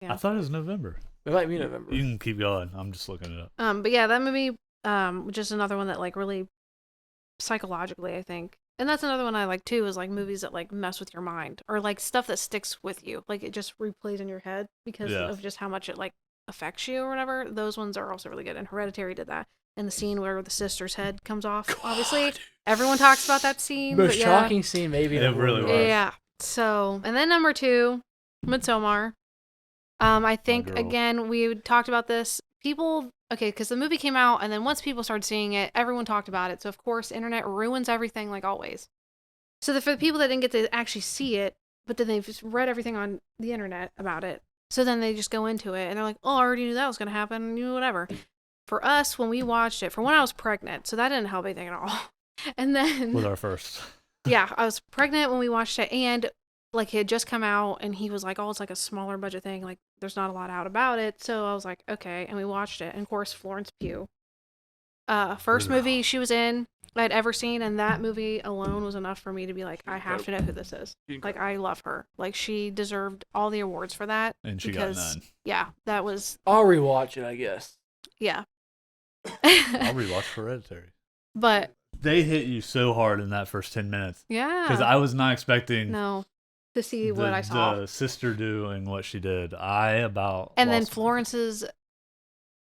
Yeah. I thought it was November. It might be November. You can keep going. I'm just looking it up. But yeah, that movie, just another one that, like, really psychologically, I think. And that's another one I like too, is like movies that, like, mess with your mind, or like stuff that sticks with you. Like, it just replays in your head because Yeah. of just how much it, like, affects you or whatever. Those ones are also really good. And Hereditary did that. And the scene where the sister's head comes off. Obviously, everyone talks about that scene. Most but yeah. shocking scene maybe. in It a horror really movie. was. Yeah. So, and then number 2, Midsommar. I think, girl. again, we talked about this. People, okay, because the movie came out, and then once people started seeing it, everyone talked about it. So, of course, internet ruins everything, like always. So, for the people that didn't get to actually see it, but then they've just read everything on the internet about it, so then they just go into it, and they're like, oh, I already knew that was going to happen, whatever. For us, when we watched it, for when I was pregnant, so that didn't help anything at all. And then... With our first. Yeah, I was pregnant when we watched it, and, like, it had just come out, and he was like, oh, it's like a smaller budget thing, like, there's not a lot out about it. So I was like, okay, and we watched it. And of course, Florence Pugh, first movie she was in I'd ever seen, and that movie alone was enough for me to be like, I have to know who this is. Like, I love her. Like, she deserved all the awards for that. And she because, got none. Yeah, that was, I'll rewatch it, I guess. yeah. I'll rewatch Hereditary. But, They hit you so hard in that first 10 minutes. yeah. Because I was not expecting No, to see what I saw. the sister doing what she did. I about And then lost my- Florence's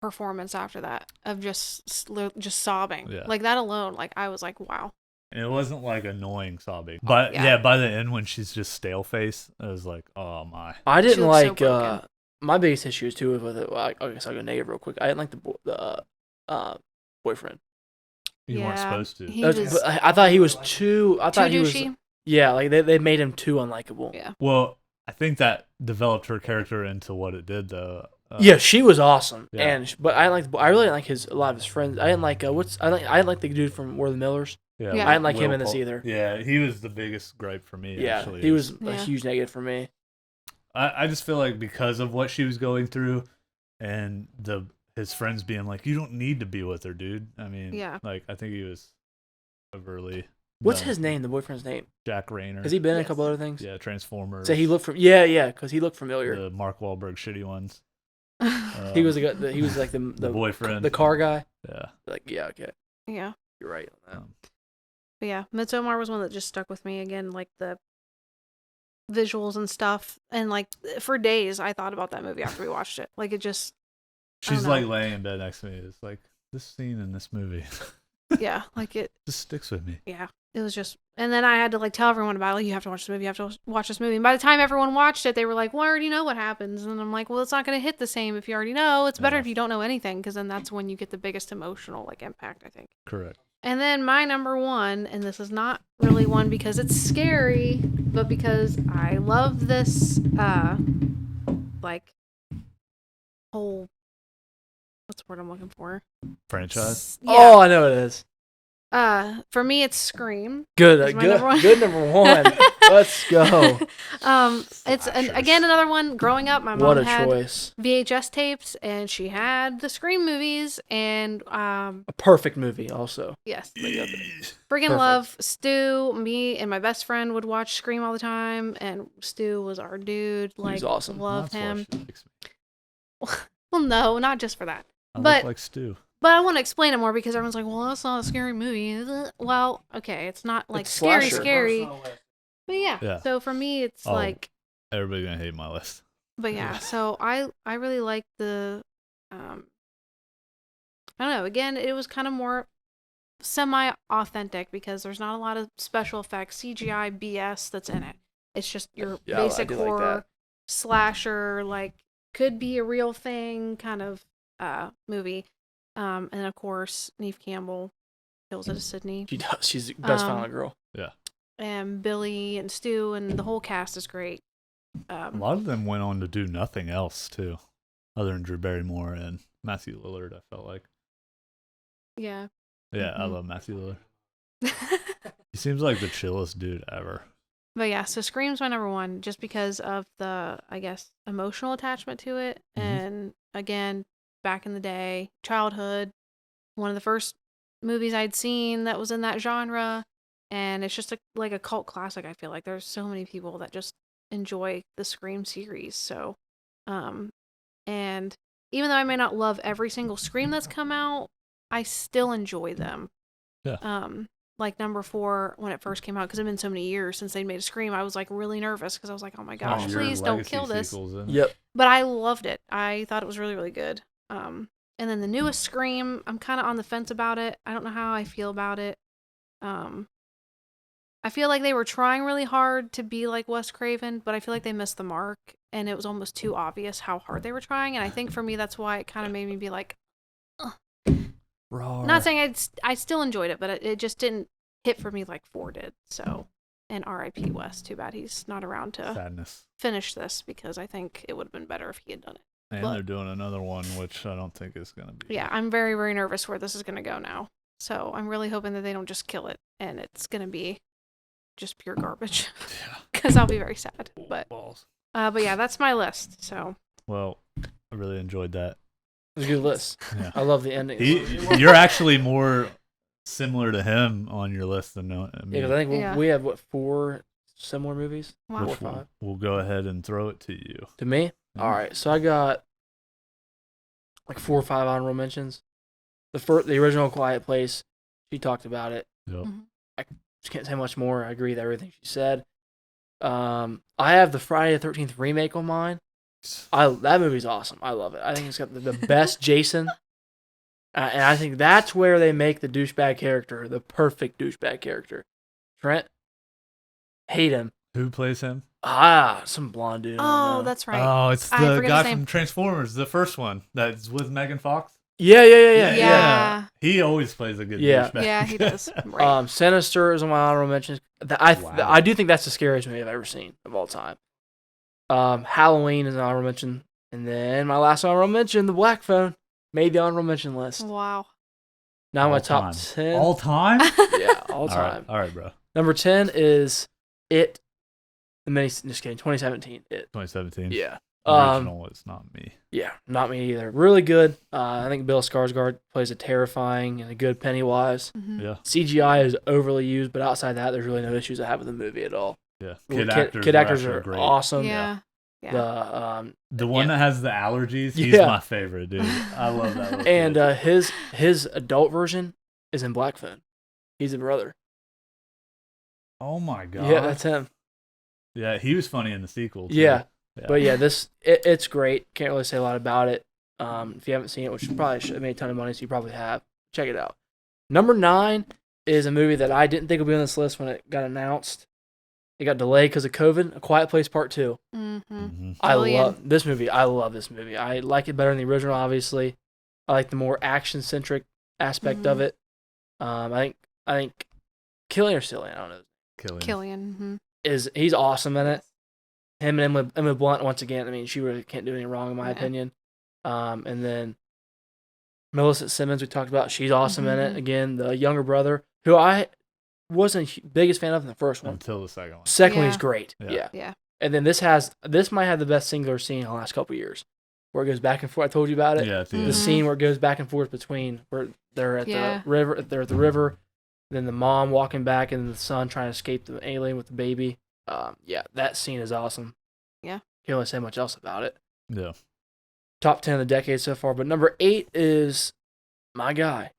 performance after that of just sobbing. Yeah. Like, that alone, like, I was like, wow. And it wasn't like annoying sobbing. But Yeah. yeah, by the end when she's just stale face, I was like, oh my. I didn't looks so like broken. my biggest issue is too with it. Well, I guess I'll go negative real quick. I didn't like the boyfriend. You weren't Yeah, supposed to. he That's- was but I thought he was too. I too thought he was. douchey. Yeah, like they made him too unlikable. Yeah. Well, I think that developed her character into what it did, though. Yeah, she was awesome, Yeah. but I really didn't like a lot of his friends. I didn't like I didn't like the dude from We're the Millers. Yeah, Yeah. I didn't like him Will in this Paul- either. Yeah, he was the biggest gripe for me. Yeah, actually. he was a Yeah. huge negative for me. I just feel like because of what she was going through, and his friends being like, "You don't need to be with her, dude." I mean, Yeah. like I think he was overly. What's done. his name? The boyfriend's name? Jack Rayner. Has he been in a Yes. couple other things? Yeah, Transformers. So he looked from because he looked familiar. the Mark Wahlberg shitty ones. He was he was like the boyfriend. the car guy. Yeah. Like yeah, okay, Yeah. you're right on that. But yeah, Midsommar was one that just stuck with me again, like the visuals and stuff. And like for days, I thought about that movie after we watched it. Like it just, She's know. like laying in bed next to me. It's like this scene in this movie yeah, like it, just sticks with me. yeah. It was just, and then I had to like tell everyone about it. Like, you have to watch this movie. You have to watch this movie. And by the time everyone watched it, they were like, "Well, I already know what happens." And I'm like, "Well, it's not going to hit the same if you already know. It's better Yeah. if you don't know anything, because then that's when you get the biggest emotional like impact, I think." Correct. And then my number one, and this is not really one because it's scary, but because I love this, like, whole, what's the word I'm looking for? Franchise. Yeah. Oh, I know what it is. For me, it's Scream. Good, Is my number one. good number one. Let's go. It's Slashers. again another one. Growing up, my What mom a had choice. VHS tapes, and she had the Scream movies, and A perfect movie, also. yes, Yeesh. friggin' Perfect. love Stu. Me and my best friend would watch Scream all the time, and Stu was our dude. Like, was awesome. loved That's why him. she likes me. Well, no, not just for that. I But- look like Stu. But I want to explain it more because everyone's like, "Well, that's not a scary movie." Well, okay, it's not like It's scary, slasher. scary. But yeah. Yeah. So for me, it's Oh. like, Everybody's gonna hate my list. but yeah. Yeah. So I really like the, I don't know. Again, it was kind of more semi-authentic because there's not a lot of special effects, CGI BS that's in it. It's just your Yeah, I basic do like horror that. slasher, like could be a real thing kind of movie. And of course, Neve Campbell kills it as Sydney. She does. She's the best Um, final girl. And Billy and Stu and the whole cast is great. A lot of them went on to do nothing else too, other than Drew Barrymore and Matthew Lillard. I felt like. Yeah. Yeah, I Mhm. love Matthew Lillard. He seems like the chillest dude ever. But yeah, so Scream's my number one just because of the, I guess, emotional attachment to it. Mhm. And again, back in the day, childhood, one of the first movies I'd seen that was in that genre. And it's just like a cult classic, I feel like. There's so many people that just enjoy the Scream series. So, and even though I may not love every single Scream that's come out, I still enjoy them. Yeah. Like number 4 when it first came out, because it's been so many years since they made a Scream, I was like really nervous because I was like, oh my gosh, Your please don't legacy kill this. sequels, isn't it? Yep. But I loved it. I thought it was really, really good. And then the newest Scream, I'm kind of on the fence about it. I don't know how I feel about it. I feel like they were trying really hard to be like Wes Craven, but I feel like they missed the mark, and it was almost too obvious how hard they were trying. And I think for me, that's why it kind of made me be like, Roar. not saying I still enjoyed it, but it just didn't hit for me like 4 did. So, and R.I.P. Wes. Too bad he's not around to Sadness. finish this, because I think it would have been better if he had done it. And But- they're doing another one, which I don't think is gonna be. Yeah, I'm very, very nervous where this is going to go now. So I'm really hoping that they don't just kill it and it's going to be just pure garbage, Yeah. because I'll be very sad. But Balls. yeah, that's my list. So Well, I really enjoyed that. It was a good list. Yeah. I love the ending. You're actually more similar to him on your list than me. Yeah, 'cause I think Yeah. we have 4 similar movies. wow. Which 4 or 5. we'll go ahead and throw it to you. To me? Mhm. All right. So I got like 4 or 5 honorable mentions. The original Quiet Place. She talked about it. Yep. Mhm. Just can't say much more. I agree with everything she said. I have the Friday the 13th remake on mine. That movie's awesome. I love it. I think it's got the best Jason. And I think that's where they make the douchebag character the perfect douchebag character. Trent, hate him. Who plays him? Some blonde dude. I don't Oh, know. that's right. Oh, it's I the forget guy his name. from Transformers, the first one that's with Megan Fox. Yeah. He always plays a good Yeah. douchebag. Yeah, he does. Right. Sinister is one of my honorable mentions. Wow. I do think that's the scariest movie I've ever seen of all time. Halloween is an honorable mention. And then my last honorable mention, The Black Phone, made the honorable mention list. Wow. Now my All top time. 10. All time? Yeah, all time. All right, bro. Number 10 is It. Just kidding. 2017. It. 2017. Yeah. Original is not me. Yeah, not me either. Really good. I think Bill Skarsgård plays a terrifying and a good Pennywise. Mhm. Yeah. CGI is overly used, but outside that, there's really no issues I have with the movie at all. Yeah. Kid Kid actors actually are great. awesome. Yeah. Yeah. The The one that has the allergies, he's Yeah. my favorite, dude. I love that little and kid. his adult version is in Black Phone. He's a brother. Oh my god. Yeah, that's him. Yeah, he was funny in the sequel. Too. Yeah. But yeah, it's great. Can't really say a lot about it. If you haven't seen it, which you probably should, it made a ton of money, so you probably have. Check it out. Number 9 is a movie that I didn't think would be on this list when it got announced. It got delayed because of COVID. A Quiet Place Part 2. Mm-hmm. Mhm. I Alien. love this movie. I like it better than the original, obviously. I like the more action-centric aspect of it. I think Killian or Cillian, I don't know, Killian. Killian. he's awesome in it. Him and Emma Blunt, once again, I mean, she really can't do anything wrong, in my Yeah. opinion. And then Millicent Simmons, we talked about, she's awesome in it. Mhm. Again, the younger brother, who I wasn't biggest fan of in the first one. Until the second one. Second one, he's Yeah. great. Yeah. Yeah. Yeah. And then this might have the best singular scene in the last couple of years, where it goes back and forth. I told you about it. Yeah, at the Mhm. The end. scene where it goes back and forth between where they're at Yeah. the river, then the mom walking back, and the son trying to escape the alien with the baby. Yeah, that scene is awesome. Yeah. Can't really say much else about it. Yeah. Top 10 of the decade so far, but number 8 is my guy,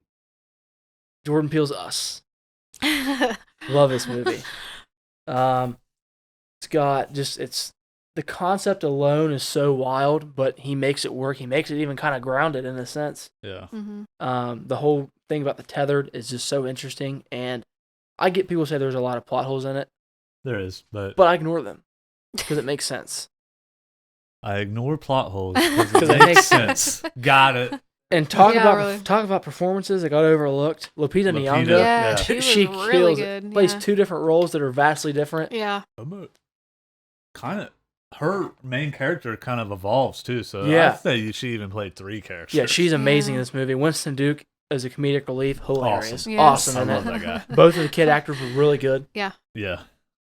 Jordan Peele's Us. Love this movie. It's the concept alone is so wild, but he makes it work. He makes it even kind of grounded in a sense. Yeah. Mm-hmm. The whole thing about the tethered is just so interesting, and I get people say there's a lot of plot holes in it, There is, but but I ignore them because it makes sense. I ignore plot holes because 'Cause it it makes makes sense. Got it. And talk Yeah, about really. talk about performances that got overlooked. Lupita Lupita. Nyong'o Yeah, Yeah. she was She really kills it. good. plays Yeah. 2 different roles that are vastly different. Yeah. Kind of. Her main character kind of evolves too, so Yeah. I'd say she even played 3 characters. Yeah, she's amazing in Yeah. this movie. Winston Duke as a comedic relief, hilarious, Awesome. Yes. awesome I in love it. that guy. Both of the kid actors were really good. Yeah.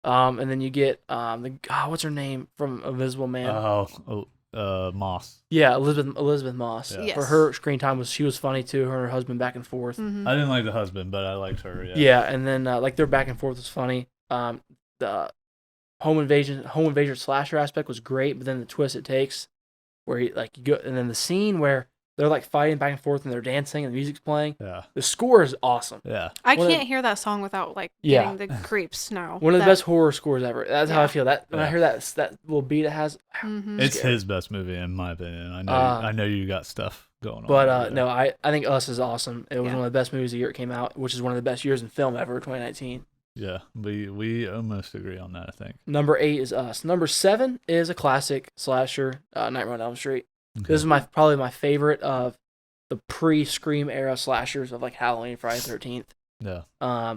And then you get what's her name from Invisible Man? Moss. Yeah, Elizabeth Moss. Yeah. Yes. For her screen time she was funny too. Her and her husband back and forth. Mm-hmm. I didn't like the husband, but I liked her. Yeah. Yeah, and then like their back and forth was funny. The home invasion slasher aspect was great, but then the twist it takes, where you go, and then the scene where they're like fighting back and forth and they're dancing and the music's playing. Yeah. The score is awesome. Yeah. I One of- can't hear that song without like Yeah. getting the creeps now. One of the best horror scores ever. That's how I Yeah. feel. That when I Yeah. hear that little beat it has, Mm-hmm. It's Scary. his best movie in my opinion. I know. Uh, I know you got stuff going on. but over no, there. I think Us is awesome. It was Yeah. one of the best movies of the year it came out, which is one of the best years in film ever, 2019. Yeah, we almost agree on that. I think. Number 8 is Us. Number 7 is a classic slasher, Nightmare on Elm Street. Okay. This is probably my favorite of the pre-Scream era slashers of like Halloween, Friday the 13th. Yeah.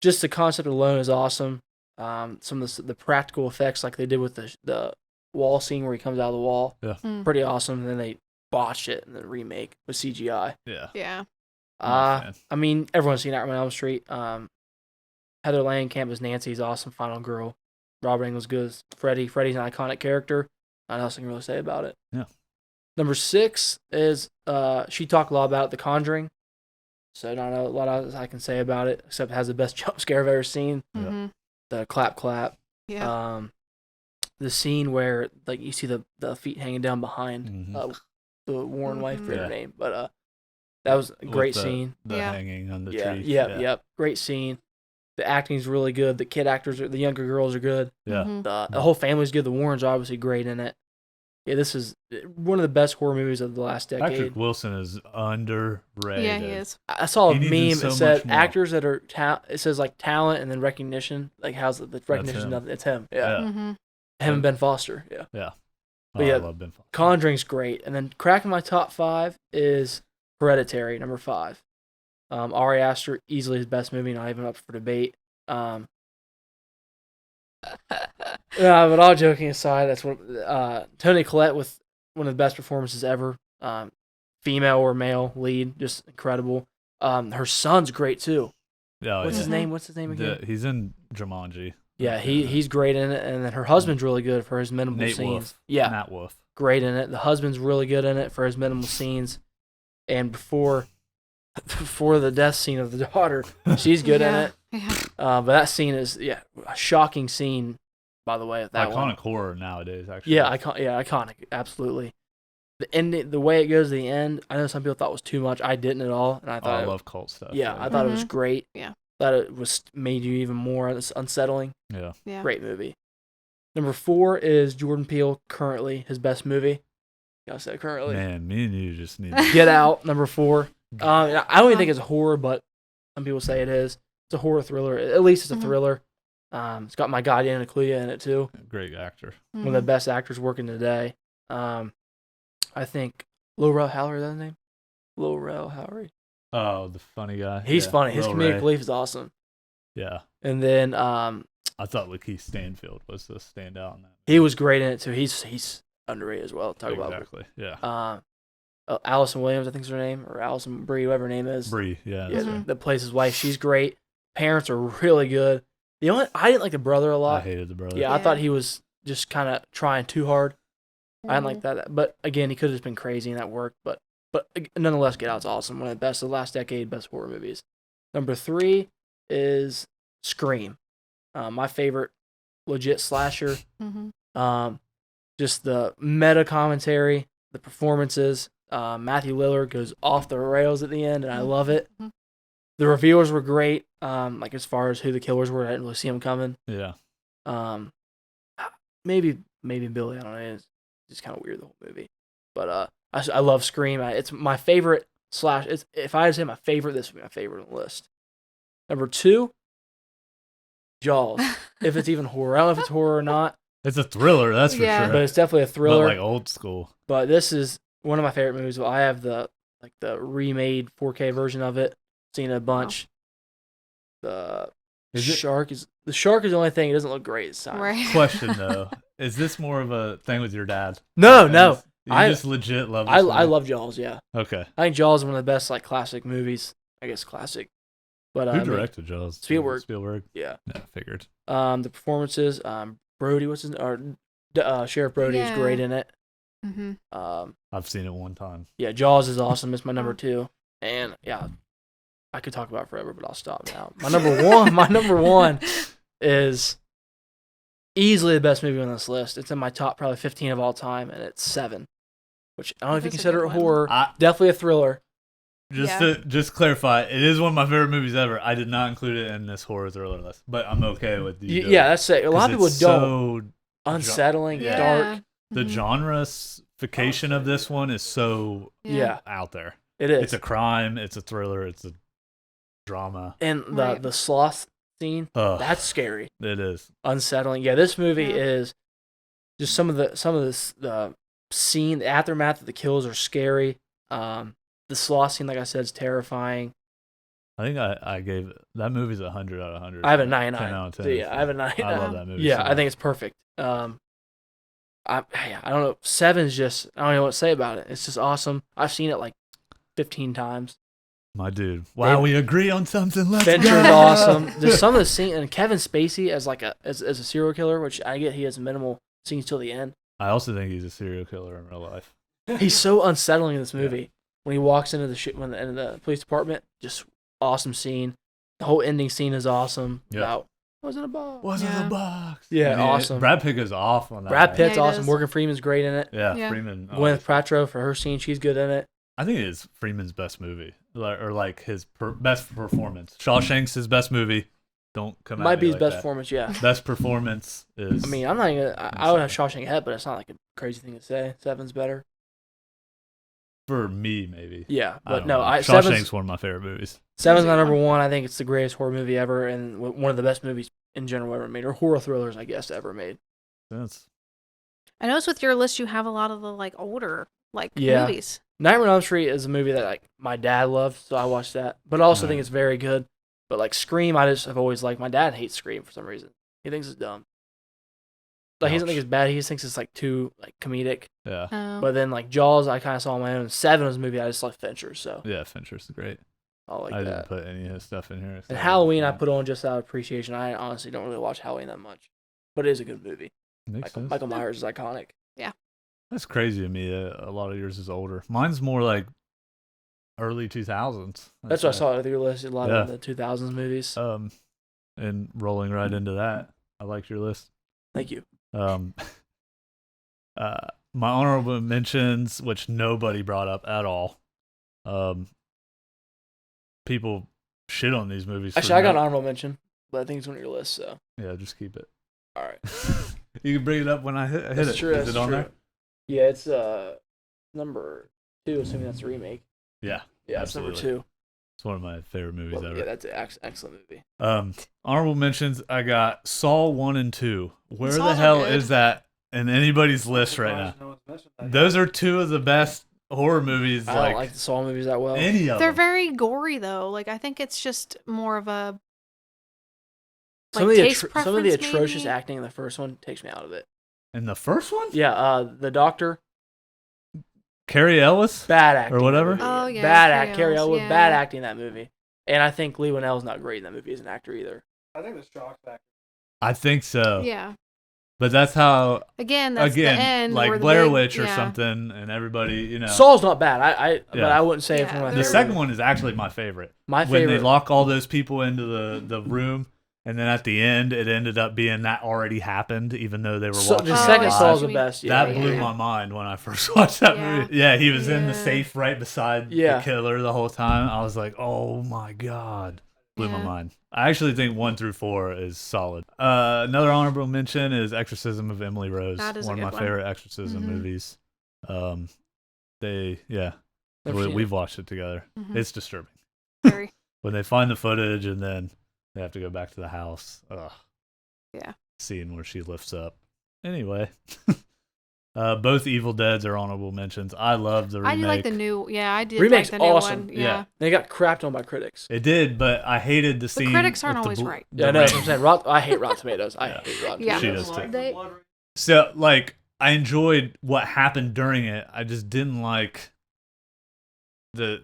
Just the concept alone is awesome. Some of the practical effects, like they did with the wall scene where he comes out of the wall, pretty awesome. And then they botched it in the remake with CGI. Yeah. Yeah. I'm a fan. I mean, everyone's seen Nightmare on Elm Street. Heather Langenkamp as Nancy's awesome. Final girl. Robert Englund's good as Freddy. Freddy's an iconic character. Not else I can really say about it. Yeah. Number 6 is she talked a lot about The Conjuring. So not a lot else I can say about it, except it has the best jump scare I've ever seen. Yeah. Mm-hmm. The clap clap. Yeah. The scene where like you see the feet hanging down behind Mhm. the Warren wife, Mhm. forget her Yeah. name, but that was a With great the- scene. The Yeah. hanging on the Yeah, tree. yep. Great scene. The acting's really good. The kid actors, the younger girls are good. Yeah. Mhm. The whole family's good. The Warrens are obviously great in it. Yeah, this is one of the best horror movies of the last decade. Patrick Wilson is underrated. Yeah, he is. I saw a He needs meme so that said much more. actors that are it says like talent and then recognition. Like how's the recognition? him. Nothing. It's him. Yeah. Yeah. Mm-hmm. Him and Ben Foster. Yeah. Yeah. But Oh, yeah, I love Ben Foster. Conjuring's great. And then cracking my top 5 is Hereditary, number 5. Ari Aster, easily his best movie, not even up for debate. Yeah, but all joking aside, that's what Toni Collette with one of the best performances ever. Female or male lead, just incredible. Her son's great too. Yeah, What's yeah. his name? What's his name again? He's in Jumanji. Yeah, he's great in it, and then her husband's really good for his minimal Nate scenes. Wolf. Yeah, Matt Wolf. great in it. The husband's really good in it for his minimal scenes, and before the death scene of the daughter, she's good in it. Yeah. But that scene is a shocking scene. By the way, of that Iconic one. horror nowadays, actually. Yeah, iconic, absolutely. The ending, the way it goes to the end, I know some people thought was too much. I didn't at all, and I Oh, thought, I love cult stuff. yeah, I thought it was Mhm. great. Yeah. Thought it was made you even more unsettling. Yeah. Yeah. Great movie. Number 4 is Jordan Peele, currently his best movie. Gotta say currently. Man, me and you just need to Get Out, number 4. I don't even think it's a horror, but some people say it is. It's a horror thriller. At least it's a Mhm. thriller. It's got my God Diana Kaluuya in it too. great actor. One of the best actors working today. I think Laurel Howry, is that his name? Laurel Howry. Oh, the funny guy. He's Yeah, funny. His Lil comedic Ray. relief is awesome. Yeah. And then I thought Lakeith Stanfield was the standout in that. he was great in it too. He's underrated as well. Talk about Exactly. Yeah. Allison Williams, I think is her name, or Allison Brie, whatever her name is. Bree. Yeah. Yeah, that's Mhm. right. that plays his wife. She's great. Parents are really good. I didn't like the brother a I lot. hated the brother. Yeah, I thought Yeah. he was just kind of trying too hard. I didn't Mm-hmm. like that. But again, he could have just been crazy and that worked. But nonetheless, Get Out's awesome. One of the best of the last decade, best horror movies. Number 3 is Scream. My favorite legit slasher. Mm-hmm. Just the meta commentary, the performances. Matthew Lillard goes off the rails at the end, and I love it. Mhm. The reveals were great. Like as far as who the killers were, I didn't really see them coming. Yeah. Maybe Billy. I don't know. It's just kind of weird the whole movie, but I love Scream. It's my favorite slash. If I had to say my favorite, this would be my favorite on the list. Number 2, Jaws. If it's even horror, I don't know if it's horror or not, It's a thriller, that's for Yeah. sure. but it's definitely a But thriller. like old school. But this is one of my favorite movies. Well, I have the remade 4K version of it. Seen it a bunch. The Is it- shark is the only thing. It doesn't look great this time. Right. Question though, is this more of a thing with your dad? No, no. You I- just legit love. This I movie? love Jaws. Yeah, Okay. I think Jaws is one of the best like classic movies. I guess classic. But Who directed Jaws? Spielberg. Spielberg. Yeah. Yeah, figured. The performances. Brody, what's his or Sheriff Brody is Yeah. great in it. Mm-hmm. I've seen it one time. Yeah, Jaws is awesome. It's my number 2, and yeah, I could talk about it forever, but I'll stop now. My number one is easily the best movie on this list. It's in my top probably 15 of all time, and it's Seven, which I don't know if you That's a consider good it one. horror. I, Definitely a thriller. just Yeah. to just clarify, it is one of my favorite movies ever. I did not include it in this horror thriller list, but I'm okay with you. doing Yeah, it, that's it. A lot 'cause of people it's don't. So, Unsettling, Yeah. dark. the Mhm. genreification of this one is so Yeah, out there. it is. It's a crime. It's a thriller. It's a drama. and the Right. the sloth scene, Ugh, that's scary, it is. unsettling. Yeah, this movie Yeah. is just some of the scene, the aftermath of the kills are scary. The sloth scene, like I said, is terrifying. I think I gave that movie's 100 out of 100. I have a 10 99. out of 10. So, yeah, I have a 99. I love that movie. Yeah, so I think it's perfect. I don't know. Seven's just I don't know what to say about it. It's just awesome. I've seen it like 15 times. my dude. Wow, we agree on something. Let's Fincher's go. awesome. There's some of the scene and Kevin Spacey as like as a serial killer, which I get he has minimal scenes till the end. I also think he's a serial killer in real life. He's so unsettling in this movie. When he walks into the police department, just awesome scene. The whole ending scene is awesome. Yeah. About was in a box. What's in Yeah. the box? Yeah, I mean, awesome. Brad Pitt is off on that. Brad one. Pitt's Yeah, he awesome. does. Morgan Freeman's great in it. Yeah, Yeah. Freeman. oh, Gwyneth Paltrow for her scene, she's good in it. I think it is Freeman's best movie, or like his best performance. Shawshank's his best movie. Don't come. Might at be me his like best that. performance, yeah. Best performance is. I mean, I'm not even. I would have Shawshank ahead, but it's not like a crazy thing to say. Seven's better. for me, maybe. Yeah, I but don't no, know. Seven's Shawshank's one of my favorite movies. my Good number one. 1. I think it's the greatest horror movie ever, and one of the best movies in general ever made, or horror thrillers, I guess, ever made. That's I noticed with your list you have a lot of the like older like Yeah. movies. Nightmare on Elm Street is a movie that like my dad loved, so I watched that. But I also think Right. it's very good. But like Scream, I just have always liked. My dad hates Scream for some reason. He thinks it's dumb. Like he doesn't think Ouch. it's bad. He just thinks it's like too like comedic. Yeah. But then like Jaws, I kind of saw on my own. Seven was a movie I just like Fincher, so Yeah, Fincher's great. I like I didn't that. put any of his stuff in here. And Halloween, I put on just out of appreciation. I honestly don't really watch Halloween that much, but it is a good movie. Makes sense. Michael Myers is iconic. That's crazy to me that a lot of yours is older. Mine's more like early 2000s. That's what I saw with your list. A lot Yeah. of the 2000s movies. And rolling right into that, I liked your list. Thank you. My honorable mentions, which nobody brought up at all. People shit on these movies. Actually, I got an honorable mention, but I think it's on your list. So Yeah, just keep it. all right. You can bring it up when I hit That's it. true. Is That's it on true. there? Yeah, it's number 2, assuming that's a remake. Yeah, Yeah, it's number absolutely. 2. It's one of my favorite movies Well, ever. yeah, that's an excellent movie. Honorable mentions. I got Saw 1 and 2. Where the Saws are hell good. is that in anybody's list right now? Those are two of the best horror movies. I don't like the Saw movies that well. any of They're them. very gory though. Like I think it's just more of a Some like, of the taste some of the preference, atrocious maybe? acting in the first one takes me out of it. In the first one, Yeah, the doctor, Carrie Ellis. bad acting Or whatever? in that movie. Oh, yeah, bad Carrie act. Carrie Ellis, Ellis, yeah. bad acting in that movie. And I think Lee Winnell's not great in that movie as an actor either. I think the shock factor. I think so. yeah. But that's how Again, that's the end. like where the Blair big- Witch or yeah. something, and everybody, Saw's not bad. But Yeah. I wouldn't say it's Yeah, one of my The favorite second movies. one is actually my favorite. My When favorite. they lock all those people into the room, and then at the end, it ended up being that already happened, even though they were watching. The Oh, second I it see Saw's what the you mean. best. Yeah, That yeah, blew yeah. my mind when I first watched that Yeah. movie. Yeah, he was in the Yeah. safe right beside Yeah. the killer the whole time. I was like, oh my god. Blew my Yeah. mind. I actually think 1 through 4 is solid. Another honorable mention is Exorcism of Emily Rose. That is a one of my good one. favorite exorcism Mhm. movies. Never seen We've watched it together. Mhm. It's disturbing. Very. When they find the footage and then they have to go back to the house. Ugh. Yeah. Scene where she lifts up. Anyway. Both Evil Deads are honorable mentions. I love the remake. I do like the new. Yeah, I did Remake's like the new awesome. one. Yeah. Yeah. They got crapped on by critics. It did, but I hated the The scene. critics aren't with the always bl- right. the Yeah, I know. That's what rain. I'm saying. I hate Rotten Tomatoes. I Yeah. hate Rotten Yeah. She Tomatoes. does too. They- So, like, I enjoyed what happened during it. I just didn't like the.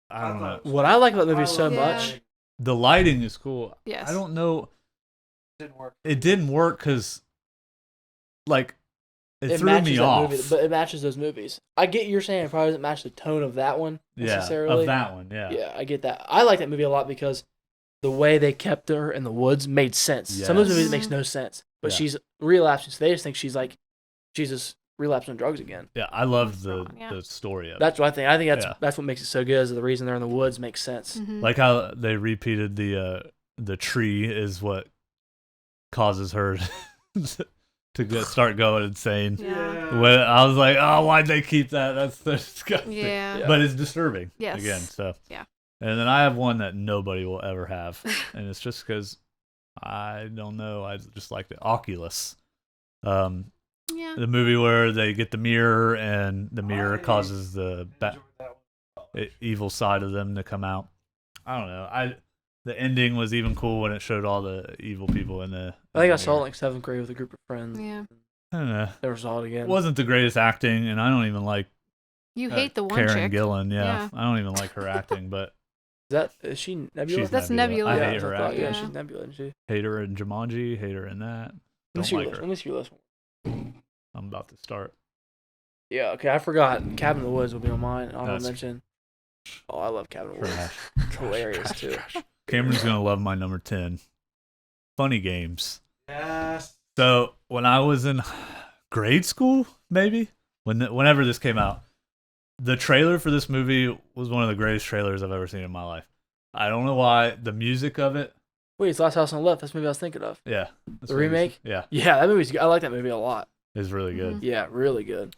I don't know. What I like about the movie so Yeah. much. The lighting is cool. Yes. I don't know. Didn't work. It didn't work because, like, it threw matches me that off. movie, but it matches those movies. I get you're saying it probably doesn't match the tone of that one Yeah, necessarily. of that one. Yeah. Yeah, I get that. I like that movie a lot because the way they kept her in the woods made sense. Some of those Yes. movies it makes no sense, but Yeah. she's relapsing. So they just think she's like, she's just relapsing on drugs again. Yeah, I loved the Wrong, yeah. the story of it. That's what I think. I think Yeah. that's what makes it so good. Is the reason they're in the woods makes sense. Mhm. Like how they repeated the tree is what causes her to start going insane. Yeah. When I was like, oh, why'd they keep that? That's so disgusting. Yeah. Yeah. But it's disturbing. Yes. Again, so. Yeah. And then I have one that nobody will ever have, and it's just because I don't know. I just liked it. Oculus. Yeah. The movie where they get the mirror and the mirror causes the evil side of them to come out. I don't know. The ending was even cool when it showed all the evil people in the. I think I in saw it in the like 7th grade with a group of friends. Yeah. I don't know. Never saw it again. It wasn't the greatest acting, and I don't even like You hate the one Karen chick. Gillan. Yeah, Yeah. I don't even like her acting, but Is she Nebula? she's That's Nebula. I Nebula. hate her I thought, acting. yeah, Yeah. she's Nebula, isn't she? Hate her in Jumanji. Hate her in that. Let me Don't see your like list. her. Let me see your list. I'm about to start. Yeah, okay, I forgot. Cabin in the Woods will be on mine. I'll That's- mention. Oh, I love Cabin in the Woods. Trash. It's hilarious too. Cameron's gonna love my number 10. Funny Games. Yes. So when I was in grade school, maybe whenever this came out, the trailer for this movie was one of the greatest trailers I've ever seen in my life. I don't know why. The music of it, Wait, it's Last House on the Left. That's the movie I was thinking of. yeah. The remake? Yeah, Yeah, that movie's good. I like that movie a lot. is really good. Mhm. Yeah, really good.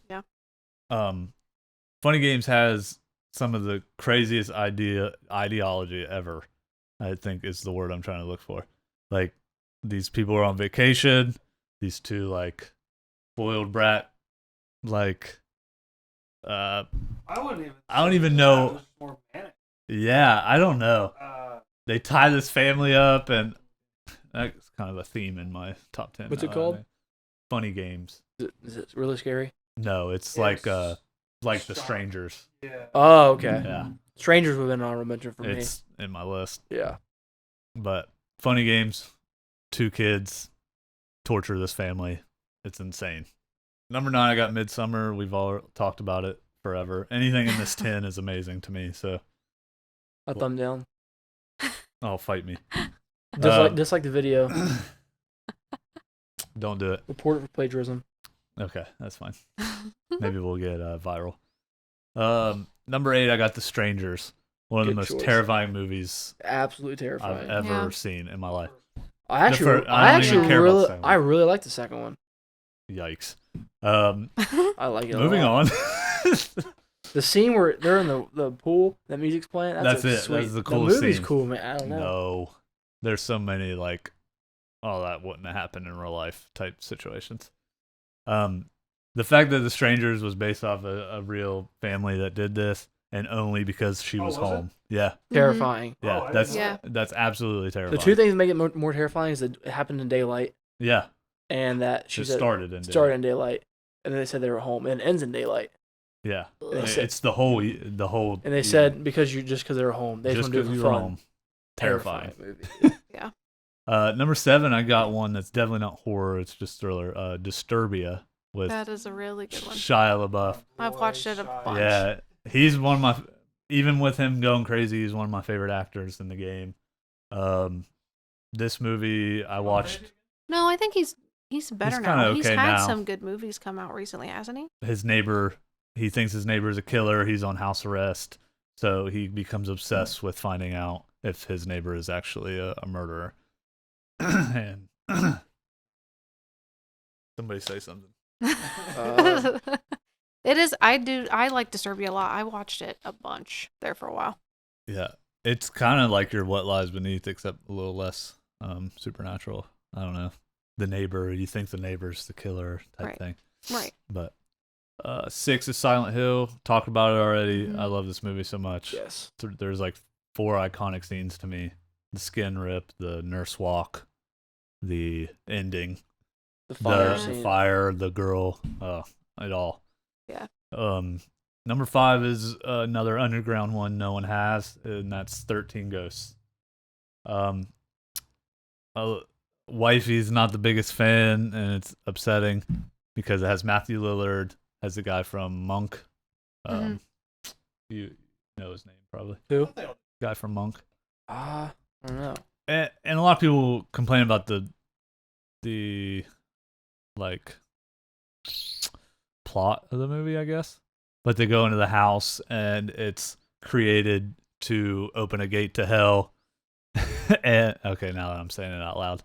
Funny Games has some of the craziest ideology ever. I think is the word I'm trying to look for. Like, these people are on vacation. These two like spoiled brat like Uh, I wouldn't even. I don't say even that. know. It was more manic. yeah, I don't know. Uh, They tie this family up, and that's kind of a theme in my top 10. What's it now, I called? think. Funny Games. Is it really scary? No, it's Yeah, like it's The shock. Strangers. yeah. Oh, okay. Yeah, Strangers would have been an honorable mention for me. it's in my list. Yeah. But Funny Games, 2 kids torture this family. It's insane. Number 9, I got Midsummer. We've all talked about it forever. Anything in this 10 is amazing to me. So, A thumb down. fight me. Just like the video. Don't do it. Report it for plagiarism. Okay, that's fine. Maybe we'll get viral. Number 8, I got The Strangers. One of the Good most choice. terrifying movies Absolutely I've terrifying. ever Yeah. seen in my life. I fir- I I don't even actually care about the really, second I one. really like the second one. Yikes. I like it. a Moving lot. on. The scene where they're in the pool, that music's playing. That's a it. Sweet. That's the coolest movie's scene. cool, man. I don't know. No. There's so many like, oh, that wouldn't have happened in real life type situations. The fact that The Strangers was based off a real family that did this, and only because she Oh, was was it? home. Yeah, Terrifying. yeah, Oh, I didn't that's know Yeah. that's absolutely The terrifying. two things that make it more terrifying is that it happened in daylight, Yeah, and that she it said started in started in daylight, and then they said they were home, and it ends in daylight. Yeah, And they said, it's the whole. and they said because they were home, they just just want to do because it you for were fun. home. Terrifying. movie. Number 7, I got one that's definitely not horror. It's just thriller. Disturbia with That is a really good one. Shia LaBeouf. I've watched it a Boy, bunch. Yeah, he's one of my. Even with him going crazy, he's one of my favorite actors in the game. This movie I watched. No, I think he's better kinda now. He's okay had now. some good movies come out recently, hasn't he? His neighbor. He thinks his neighbor is a killer. He's on house arrest, so he becomes obsessed with finding out if his neighbor is actually a murderer. And somebody say something. It is. I like Disturbia a lot. I watched it a bunch there for a while. Yeah, it's kind of like your What Lies Beneath, except a little less supernatural. I don't know. The neighbor, you think the neighbor's the killer type Right. thing. Right. But 6 is Silent Hill. Talked about it already. Mhm. I love this movie so much. Yes. There's like 4 iconic scenes to me: the skin rip, the nurse walk, the ending, The fire the scene. fire, the girl, it all. Yeah. Number 5 is another underground one no one has, and that's 13 Ghosts. Wifey's not the biggest fan, and it's upsetting because it has Matthew Lillard, has the guy from Monk. You know his name probably. Who? Guy from Monk. I don't know. And a lot of people complain about the like plot of the movie, I guess. But they go into the house and it's created to open a gate to hell. And okay, now that I'm saying it out loud,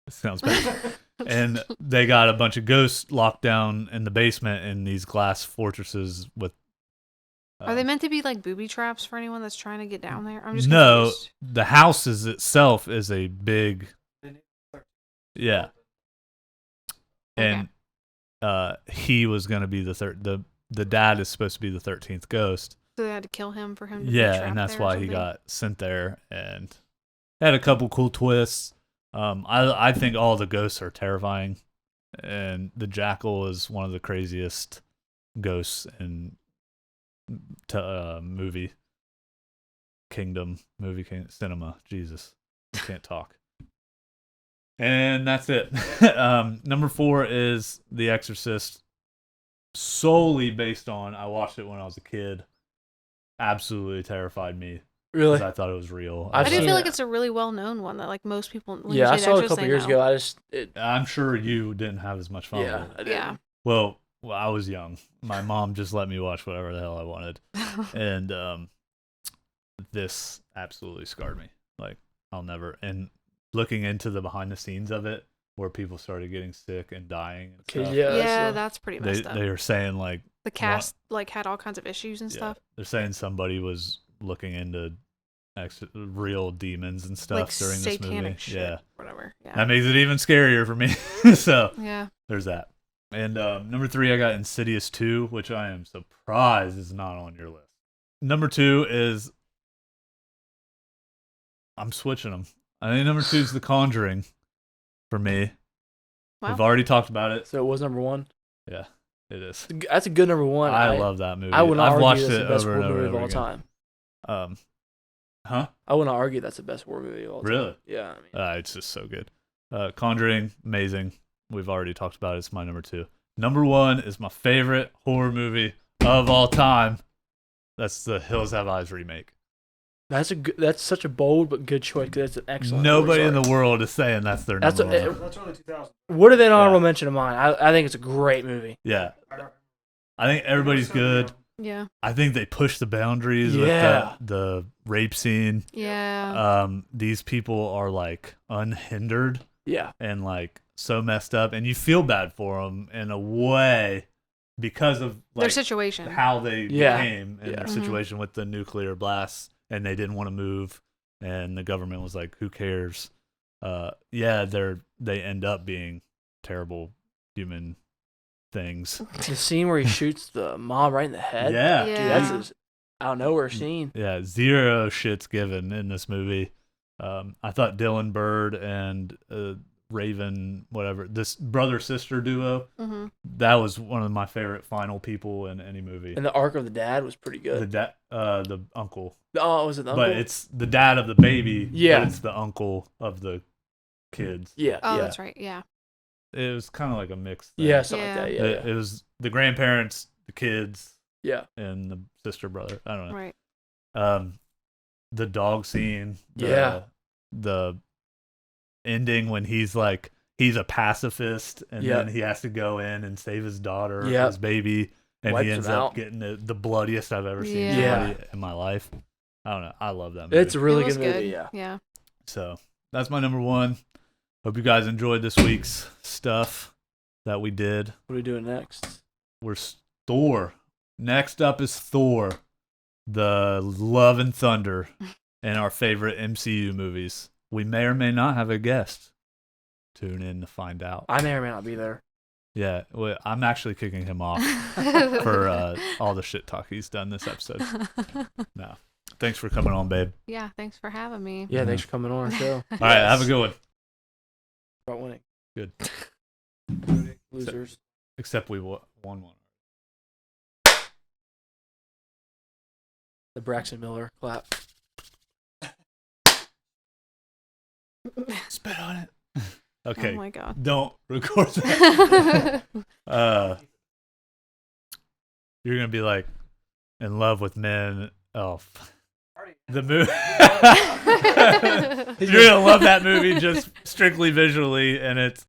it sounds bad. And they got a bunch of ghosts locked down in the basement in these glass fortresses with. Are they meant to be like booby traps for anyone that's trying to get down there? I'm just No, confused. the house itself is a big. Yeah. And he was going to be the dad is supposed to be the 13th ghost. So they had to kill him for him to be Yeah, trapped and that's there or why he something? got sent there, and had a couple cool twists. I think all the ghosts are terrifying, and the jackal is one of the craziest ghosts in movie cinema. Jesus, I can't talk. And that's it. Number 4 is The Exorcist, solely based on I watched it when I was a kid. Absolutely terrified me Really? because I thought it was real. I've I do seen feel it. like it's a really well known one that like most people. When Yeah, you I say saw it a Exorcist, couple they years know. ago. I'm sure you didn't have as much fun Yeah, with I it. did. Yeah. Well, I was young. My mom just let me watch whatever the hell I wanted, and this absolutely scarred me. Like I'll never. And looking into the behind the scenes of it, where people started getting sick and dying and Okay, stuff. yeah. Yeah, so- that's pretty They messed up. they were saying like The cast like had all kinds of issues and yeah, stuff. they're saying somebody was looking into real demons and stuff Like during this satanic movie. shit. Yeah, Whatever. Yeah. that makes it even scarier for me. So Yeah. there's that. And number 3, I got Insidious 2, which I am surprised is not on your list. Number 2 is, I'm switching them. I think number 2 is The Conjuring for me. Wow. We've already talked about it. So it was number 1. Yeah, it is. That's a good number 1. I love that movie. I would not I've argue watched that's it the best over and horror over movie and of over all again. time. Huh? I would not argue that's the best horror movie of all time. Really? Yeah. I mean, It's just so good. Conjuring, amazing. We've already talked about it. It's my number 2. Number 1 is my favorite horror movie of all time. That's the Hills Have Eyes remake. that's such a bold but good choice because it's an excellent. Nobody in horror the world is saying that's their That's number a- one. That's early 2000. What are they an honorable Yeah. mention of mine? I think it's a great movie. Yeah, I think everybody's good. Yeah. I think they push the boundaries Yeah. with the rape scene. Yeah. These people are like unhindered Yeah. and like so messed up, and you feel bad for them in a way because of Their like situation. how they Yeah. became in Yeah. their Mhm. situation with the nuclear blasts, and they didn't want to move, and the government was like, "Who cares?" Yeah, they end up being terrible human things. The scene where he shoots the mom right in the head. Yeah, Dude, Yeah. that's just out of nowhere scene. yeah, zero shits given in this movie. I thought Dylan Bird and Raven, whatever, this brother-sister duo, Mm-hmm. that was one of my favorite final people in any movie. And the arc of the dad was pretty good. The uncle, Oh, was it the uncle? but it's the dad of the baby. Yeah. but it's the uncle of the kids. Yeah. Oh, yeah. that's right. Yeah. It was kind of like a mix. Thing. Yeah, something Yeah. like that. Yeah. It was the grandparents, the kids, yeah. and the sister brother. I don't know. Right. The dog scene. Yeah. The ending when he's like he's a pacifist and Yeah. then he has to go in and save his daughter, Yeah. his baby, and Wipes he him ends up out. getting the bloodiest I've ever seen Yeah. somebody in my life. I don't know. I love that movie. It's a really It was good movie. Yeah. Yeah. So that's my number 1. Hope you guys enjoyed this week's stuff that we did. What are we doing next? We're Thor. Next up is Thor, the Love and Thunder, and our favorite MCU movies. We may or may not have a guest. Tune in to find out. I may or may not be there. Yeah, well, I'm actually kicking him off for all the shit talk he's done this episode. No. Thanks for coming on, babe. Yeah. Thanks for having me. Yeah. Thanks for coming on our show. All right, have a good one. About winning. Good. Losers. Except we won one. The Braxton Miller clap. Spit on it. Okay. Oh my god. Don't record that. You're gonna be like in love with men. Oh, the movie. You're gonna love that movie just strictly visually, and it's